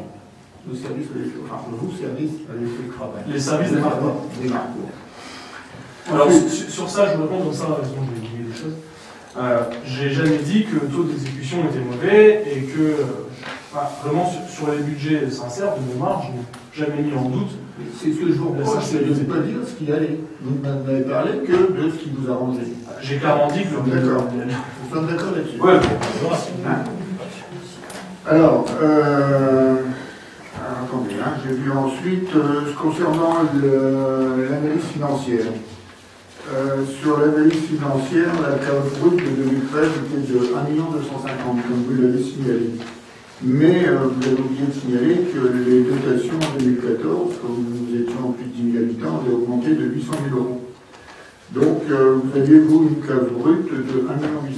Nos services avaient fait, enfin, vos services avaient fait le travail. Les services des marqueurs. Des marqueurs. Alors, sur ça, je vous réponds, comme ça, raison, j'ai oublié des choses. J'ai jamais dit que le taux d'exécution était mauvais et que, vraiment, sur les budgets sincères, de mémoire, je n'ai jamais mis en doute. C'est ce que je vous reproche, c'est de ne pas dire ce qui allait. Vous n'avez parlé que de ce qui vous arrangeait. J'ai clairement dit que le D'accord. Nous sommes d'accord là-dessus. Ouais, Alors, attendez, j'ai vu ensuite, concernant l'analyse financière. Sur l'analyse financière, la case brute de 2013 était de 1 250 000, comme vous l'avez signalé. Mais vous avez oublié de signaler que les dotations en 2014, comme nous étions en plus de 10 000 habitants, avaient augmenté de 800 000 €. Donc, vous aviez, vous, une case brute de 1 850 000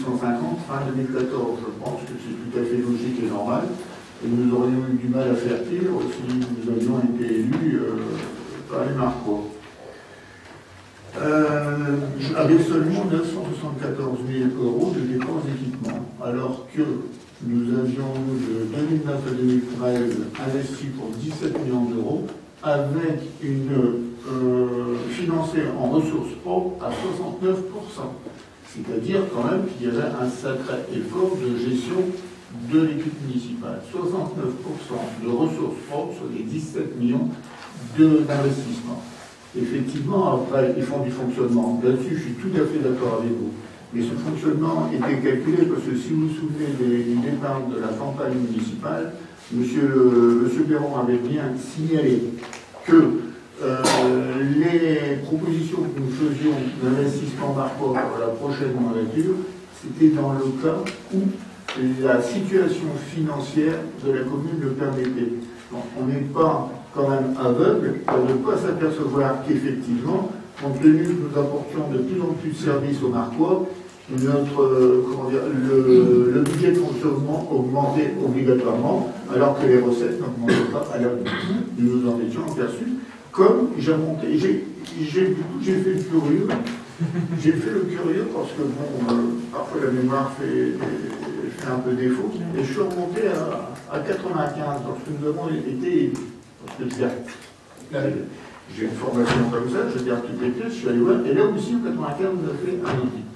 fin 2014. Je pense que c'est tout à fait logique et normal. Et nous aurions eu du mal à faire pire si nous avions été élus par les Marquois. Avec seulement 974 000 € de dépenses d'équipement, alors que nous avions, de 2009 à 2013, investi pour 17 millions d'euros, avec une financée en ressources propres à 69%. C'est-à-dire quand même qu'il y avait un sacré effort de gestion de l'équipe municipale. 69% de ressources propres sur les 17 millions d'investissement. Effectivement, après, ils font du fonctionnement. Là-dessus, je suis tout à fait d'accord avec vous. Mais ce fonctionnement était calculé parce que si vous vous souvenez du départ de la campagne municipale, Monsieur Béron avait bien signalé que les propositions que nous faisions d'investissement Marquois pour la prochaine mandature, c'était dans le cas où la situation financière de la commune le permettait. Donc, on n'est pas quand même aveugle pour ne pas s'apercevoir qu'effectivement, compte tenu que nous apportions de plus en plus de services aux Marquois, le budget de fonctionnement augmentait obligatoirement, alors que les recettes n'augmentaient pas à l'heure du nous en étions aperçus. Comme j'ai monté, j'ai fait le curieux, parce que bon, parfois la mémoire fait un peu défaut, et je suis remonté à 95, lorsque nous avons été, parce que j'ai une formation comme ça, je regarde toutes les pièces, je suis allé voir, et là aussi, en 95, on a fait un audit.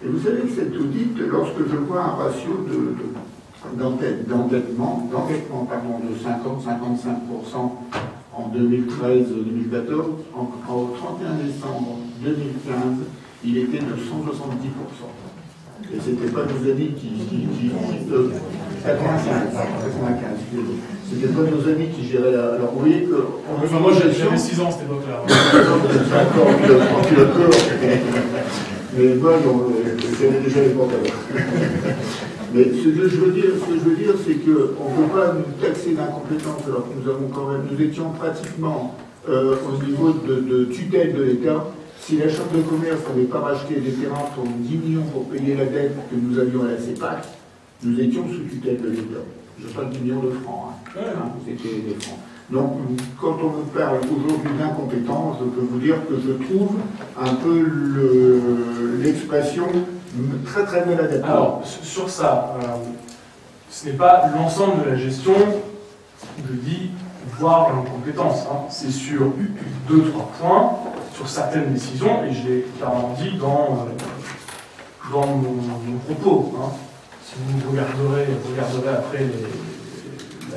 Et vous savez que cet audit, lorsque je vois un ratio d'endettement de 50-55% en 2013-2014, au 31 décembre 2015, il était de 170%. Et ce n'était pas nos amis qui 95, c'était pas nos amis qui géraient la... Alors vous voyez que... Enfin, moi j'avais 6 ans à cette époque-là. Mais moi, j'avais déjà les portes alors. Mais ce que je veux dire, c'est qu'on ne peut pas nous taxer d'incompétence alors que nous avons quand même, nous étions pratiquement au niveau de tutelle de l'État Si la Chambre de commerce n'avait pas racheté des terrains pour 10 millions pour payer la dette que nous avions à la CEPAC, nous étions sous tutelle de l'État. Je parle de millions de francs. C'était des francs. Donc, quand on me parle aujourd'hui d'incompétence, je peux vous dire que je trouve un peu l'expression très très mal adaptée. Alors, sur ça, ce n'est pas l'ensemble de la gestion, je dis, voire l'incompétence. Hein. C'est sur 2-3 points, sur certaines décisions, et je l'ai clairement dit dans mon propos. Hein. Si vous regarderez après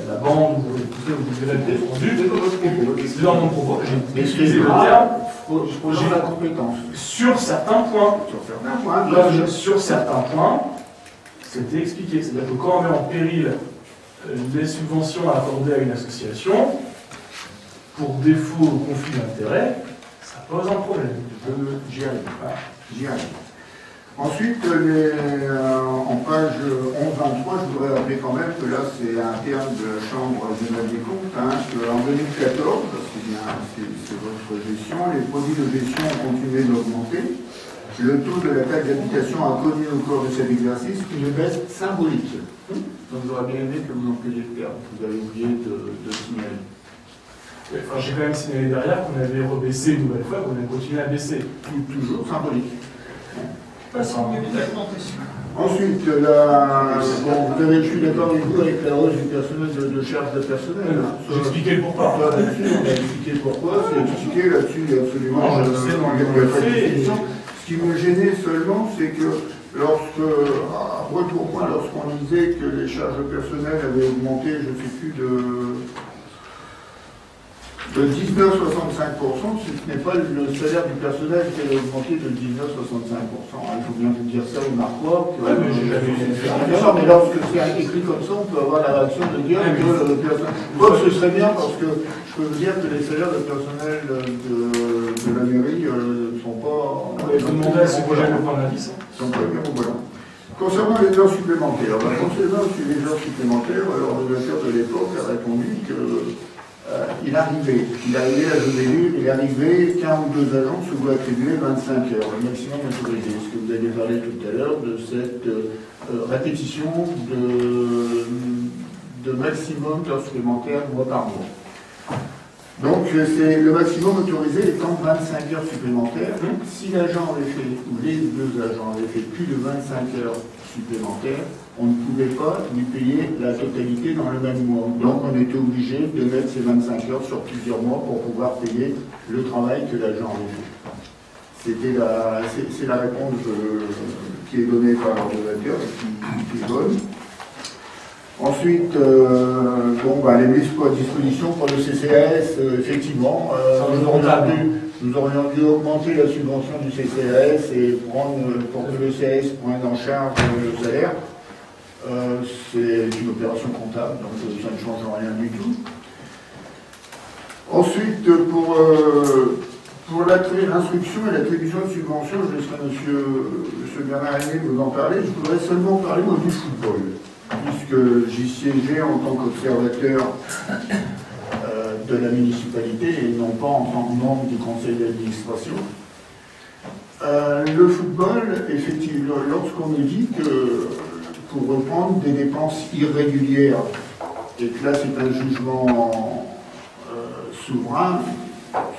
la bande, vous verrez le défendu, c'est dans mon propos, j'ai utilisé le terme j'ai la compétence. sur certains points. Sur certains points, c'était expliqué. C'est-à-dire que quand on met en péril les subventions accordées à une association, pour défaut au conflit d'intérêts, ça pose un problème. J'y arrive. J'y arrive. Ensuite, en page 11-23, je voudrais rappeler quand même que là, c'est un terme de la Chambre régionale des comptes, qu'en 2014, parce que c'est votre gestion, les produits de gestion ont continué d'augmenter. Le taux de la taxe d'habitation a connu au cours de cet exercice une baisse symbolique. Donc j'aurais bien aimé que vous en payiez le terme, vous avez oublié de signaler. Enfin, j'ai quand même signalé derrière qu'on avait rebaissé une nouvelle fois, qu'on a continué à baisser. Toujours symbolique. Pas si on évite l'augmentation. Ensuite, je suis d'accord avec vous avec la hausse du personnel de charge de personnel. J'ai expliqué le pourquoi. Là-dessus, on a expliqué pourquoi, c'est expliqué là-dessus, il y a absolument non, je sais, pas de définition. Ce qui me gênait seulement, c'est que pour moi, lorsqu'on disait que les charges personnelles avaient augmenté, je ne sais plus, de 19,65%, ce n'est pas le salaire du personnel qui a augmenté de 19,65%. Il faut bien vous dire ça au Marquois. Mais lorsque c'est écrit comme ça, on peut avoir la réaction de dire que le personnel. Bon, ce serait bien parce que je peux vous dire que les salaires de personnel de la mairie ne sont pas. On va demander à ce projet le point d'indice. Sont pas bien, voilà. Concernant les heures supplémentaires, concernant les heures supplémentaires, l'ordonnateur de l'époque a répondu que. Il arrivait à Josélu, il arrivait qu'un ou deux agents se voient attribuer 25 heures, le maximum autorisé. Ce que vous avez parlé tout à l'heure de cette répétition de maximum d'heures supplémentaires mois par mois. Donc le maximum autorisé étant 25 heures supplémentaires. Si l'agent avait fait, ou les deux agents avaient fait plus de 25 heures supplémentaires, on ne pouvait pas lui payer la totalité dans le même mois. Donc on était obligé de mettre ces 25 heures sur plusieurs mois pour pouvoir payer le travail que l'agent avait fait. C'est la réponse qui est donnée par l'ordonnateur et qui est bonne. Ensuite, les mises à disposition pour le CCAS, effectivement, nous aurions dû augmenter la subvention du CCAS et prendre, pour que le CAS prenne en charge le salaire. C'est une opération comptable, donc ça ne change rien du tout. Ensuite, pour l'instruction et l'attribution de subventions, je laisserai M. Bernard Aimé vous en parler. Je voudrais seulement parler du football, puisque j'y siégeais en tant qu'observateur de la municipalité et non pas en tant que membre du conseil d'administration. Le football, effectivement, lorsqu'on me dit que pour reprendre des dépenses irrégulières, et que là c'est un jugement souverain,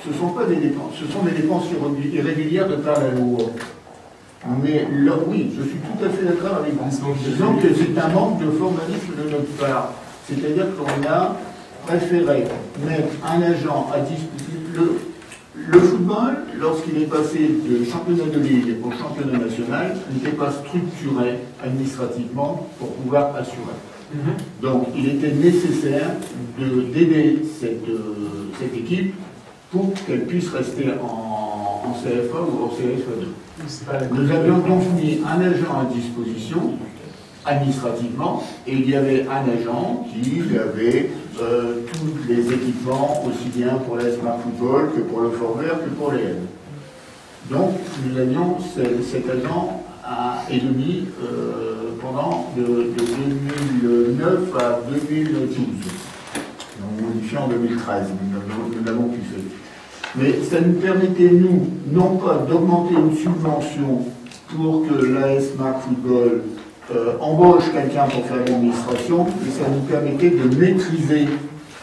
ce ne sont pas des dépenses, ce sont des dépenses irrégulières de par la loi. Mais là, oui, je suis tout à fait d'accord avec vous. Disons que c'est un manque de formalisme de notre part. C'est-à-dire qu'on a préféré mettre un agent à disposition. Le football, lorsqu'il est passé de championnat de ligue au championnat national, n'était pas structuré administrativement pour pouvoir assurer. Donc il était nécessaire d'aider cette équipe pour qu'elle puisse rester en CFA ou en CFA2. Nous avions donc mis un agent à disposition administrativement, et il y avait un agent qui avait tous les équipements, aussi bien pour la Smart Football que pour le Fort Vert que pour les N. Donc nous avions cet agent et demi pendant de 2009 à 2012. On modifié en 2013, nous l'avons pu faire. Mais ça nous permettait, nous, non pas d'augmenter une subvention pour que l'AS Marc Football embauche quelqu'un pour faire l'administration, mais ça nous permettait de maîtriser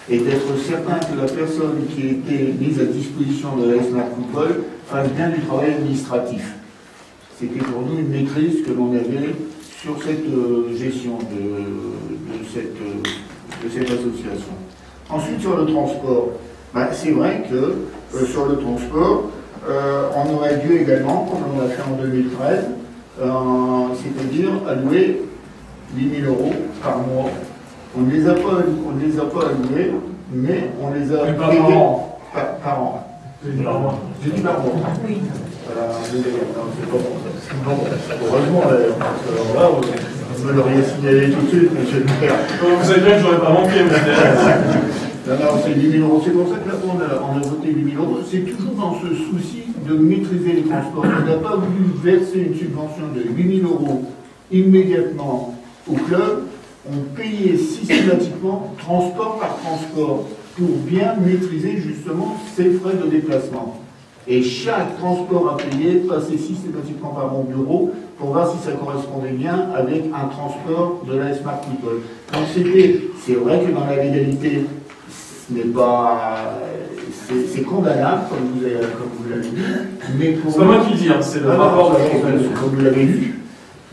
et d'être certain que la personne qui était mise à disposition de l'AS Marc Football fasse bien du travail administratif. C'était pour nous une maîtrise que l'on avait sur cette gestion de cette association. Ensuite, sur le transport, ben, c'est vrai que sur le transport, on aurait dû également, comme on l'a fait en 2013, c'est-à-dire allouer 8 000 € par mois. On ne les a pas alloués, mais on les a par an. Par an. J'ai dit par mois. J'ai dit par mois. Oui. Voilà, c'est pas bon. Heureusement, là, vous me l'auriez signalé tout de suite, monsieur le maire. Vous savez bien que j'aurais pas manqué, Non, c'est 10 000 €. C'est pour ça que là, on a voté 8 000 €. C'est toujours dans ce souci de maîtriser les transports. On n'a pas voulu verser une subvention de 8 000 € immédiatement au club. On payait systématiquement transport par transport pour bien maîtriser justement ces frais de déplacement. Et chaque transport à payer passait systématiquement par mon bureau pour voir si ça correspondait bien avec un transport de l'AS Marc Football. Donc c'est vrai que dans la légalité, ce n'est pas... c'est condamnable, comme vous l'avez dit, mais pour c'est pas moi qui le dis, hein, c'est le rapport de comme vous l'avez lu.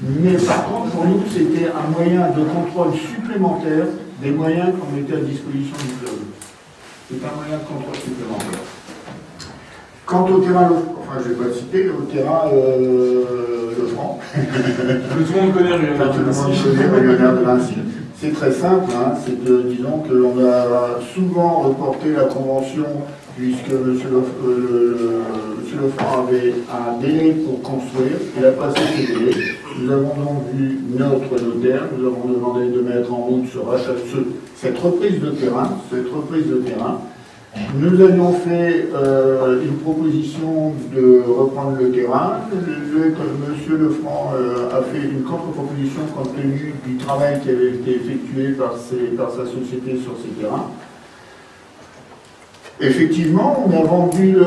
Mais par contre, pour nous, c'était un moyen de contrôle supplémentaire des moyens qu'on mettait à disposition du club. C'est un moyen de contrôle supplémentaire. Quant au terrain, enfin je ne vais pas le citer, au terrain Le Franc. Tout le monde connaît Lionel de Vinci. C'est très simple, hein, c'est que, disons que l'on a souvent reporté la convention puisque M. Lefranc avait un délai pour construire, il a passé ce délai. Nous avons donc vu notre notaire, nous avons demandé de mettre en route cette reprise de terrain. Nous avions fait une proposition de reprendre le terrain. M. Lefranc a fait une contre-proposition compte tenu du travail qui avait été effectué par sa société sur ces terrains. Effectivement, on a repris le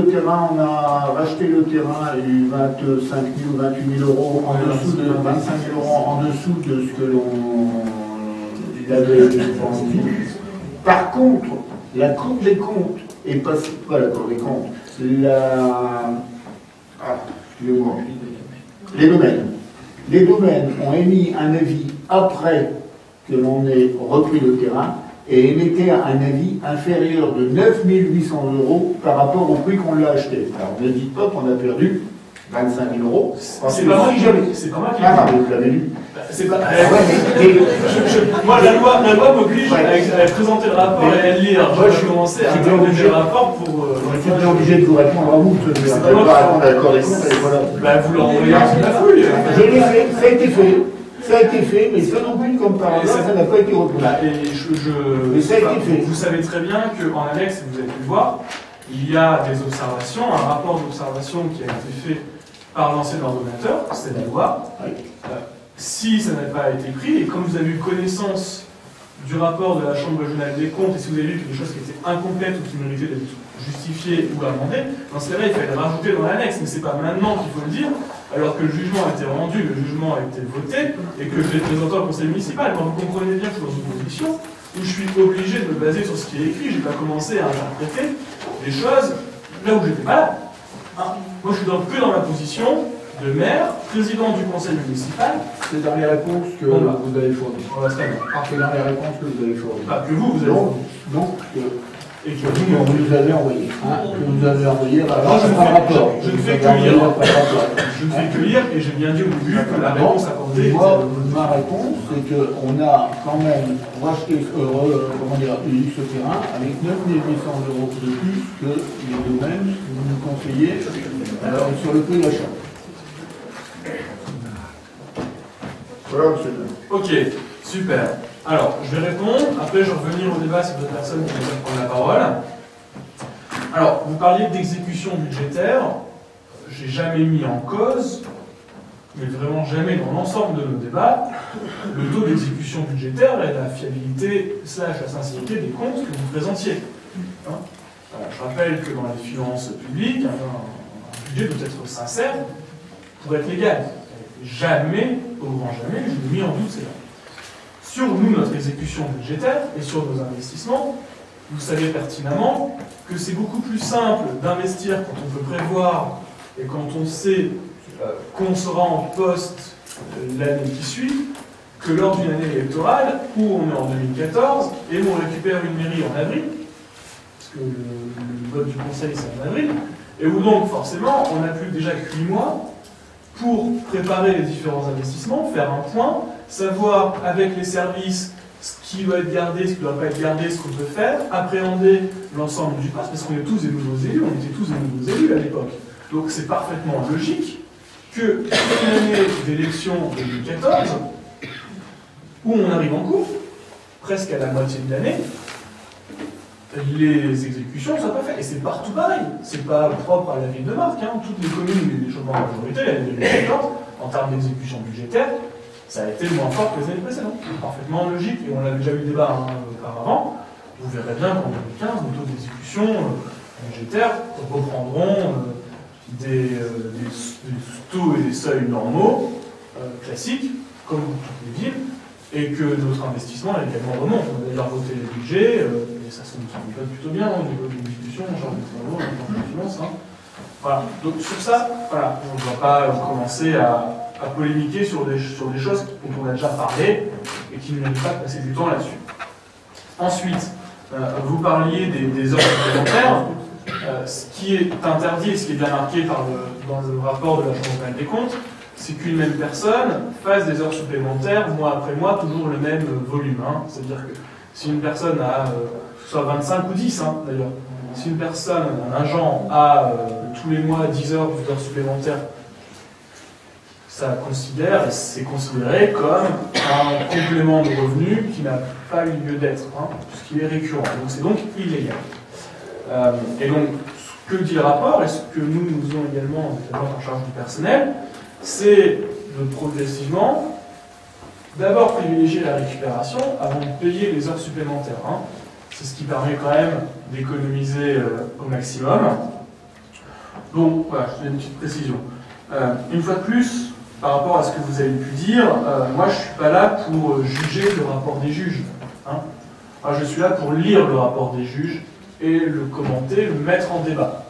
terrain, on a racheté le terrain à 25 000 ou 28 000 € en dessous de 25 000 € en dessous de ce que l'on avait vendu. Par contre, la Cour des comptes est passée, pas la Cour des comptes, excusez-moi, les domaines. Les domaines ont émis un avis après que l'on ait repris le terrain et émettait un avis inférieur de 9 800 € par rapport au prix qu'on l'a acheté. Alors ne dites pas qu'on a perdu 25 000 €. C'est pas moi qui l'ai Ah non, vous l'avez lu. C'est pas... Moi, la loi m'oblige à présenter le rapport et à le lire. Moi, je suis commencé à présenter le rapport pour... Je suis bien obligé de vous répondre à vous. Je ne vais pas répondre à la Cour des comptes. Voilà. Vous l'envoyez à la fouille. Je l'ai fait, ça a été fait. Ça a été fait, mais ça non plus, comme par hasard, ça n'a pas été repris. Mais ça a été fait. Vous savez très bien qu'en annexe, vous avez pu le voir, il y a des observations, un rapport d'observation qui a été fait par l'ancien ordonnateur, c'est la loi. Si ça n'a pas été pris, et comme vous avez eu connaissance du rapport de la Chambre régionale des comptes, et si vous avez vu que des choses qui étaient incomplètes ou qui méritaient d'être justifiées ou amendées, dans ce cas-là, il fallait le rajouter dans l'annexe, mais c'est pas maintenant qu'il faut le dire, alors que le jugement a été rendu, le jugement a été voté, et que je l'ai présenté au conseil municipal. Quand vous comprenez bien que je suis dans une position où je suis obligé de me baser sur ce qui est écrit, je n'ai pas commencé à interpréter les choses là où j'étais pas là. Moi, je suis que dans ma position de maire, président du conseil municipal. C'est dans les réponses que vous avez fournies. C'est dans les réponses que vous avez fournies. Pas que vous avez fournies. Donc, et que vous nous avez envoyé. Que vous avez envoyé. Alors, je ne fais que lire. Je ne fais que lire, et j'ai bien dit au début que la réponse apportée. Moi, ma réponse, c'est qu'on a quand même racheté, eu ce terrain avec 9 800 € de plus que les domaines que vous nous conseillez sur le prix d'achat. Voilà, monsieur. Ok, super. Alors, je vais répondre. Après, je vais revenir au débat si d'autres personnes qui veulent prendre la parole. Alors, vous parliez d'exécution budgétaire. J'ai jamais mis en cause, mais vraiment jamais dans l'ensemble de nos débats, le taux d'exécution budgétaire et la fiabilité / la sincérité des comptes que vous présentiez. Je rappelle que dans les finances publiques, un budget doit être sincère pour être légal. Jamais, au grand jamais, je n'ai mis en doute cela. Sur nous, notre exécution budgétaire et sur nos investissements, vous savez pertinemment que c'est beaucoup plus simple d'investir quand on peut prévoir et quand on sait qu'on sera en poste l'année qui suit, que lors d'une année électorale où on est en 2014 et où on récupère une mairie en avril, parce que le vote du conseil c'est en avril, et où donc forcément on n'a plus déjà que 8 mois pour préparer les différents investissements, faire un point, savoir avec les services ce qui doit être gardé, ce qui ne doit pas être gardé, ce qu'on peut faire, appréhender l'ensemble du poste, parce qu'on est tous des nouveaux élus, on était tous des nouveaux élus à l'époque. Donc c'est parfaitement logique que une année d'élection 2014, où on arrive en cours, presque à la moitié de l'année, les exécutions ne soient pas faites. Et c'est partout pareil. C'est pas propre à la ville de Marc. Toutes les communes, les changements de majorité, l'année 2014, en termes d'exécution budgétaire, ça a été moins fort que les années précédentes. C'est parfaitement logique, et on avait déjà eu le débat auparavant. Vous verrez bien qu'en 2015, nos taux d'exécution budgétaire reprendront des taux et des seuils normaux, classiques, comme toutes les villes, et que notre investissement également remonte. On a d'ailleurs voté les budgets, et ça se fonctionne plutôt bien au niveau des discussions, genre des travaux, des finances. Voilà. Donc sur ça, voilà, on ne va pas commencer à polémiquer sur des choses dont on a déjà parlé et qui ne méritent pas de passer du temps là-dessus. Ensuite, vous parliez des heures supplémentaires. Ce qui est interdit et ce qui est bien marqué dans le rapport de la Chambre nationale des comptes, c'est qu'une même personne fasse des heures supplémentaires mois après mois, toujours le même volume. C'est-à-dire que si une personne a, soit 25 ou 10 d'ailleurs, si une personne, un agent, a tous les mois 10 heures supplémentaires, ça considère, et c'est considéré comme un complément de revenu qui n'a pas eu lieu d'être, puisqu'il est récurrent. Donc c'est donc illégal. Et donc, ce que dit le rapport, et ce que nous faisons également en charge du personnel, c'est de progressivement d'abord privilégier la récupération avant de payer les heures supplémentaires. C'est ce qui permet quand même d'économiser au maximum. Donc voilà, je fais une petite précision. Une fois de plus, par rapport à ce que vous avez pu dire, moi je ne suis pas là pour juger le rapport des juges. Moi, je suis là pour lire le rapport des juges et le commenter, le mettre en débat.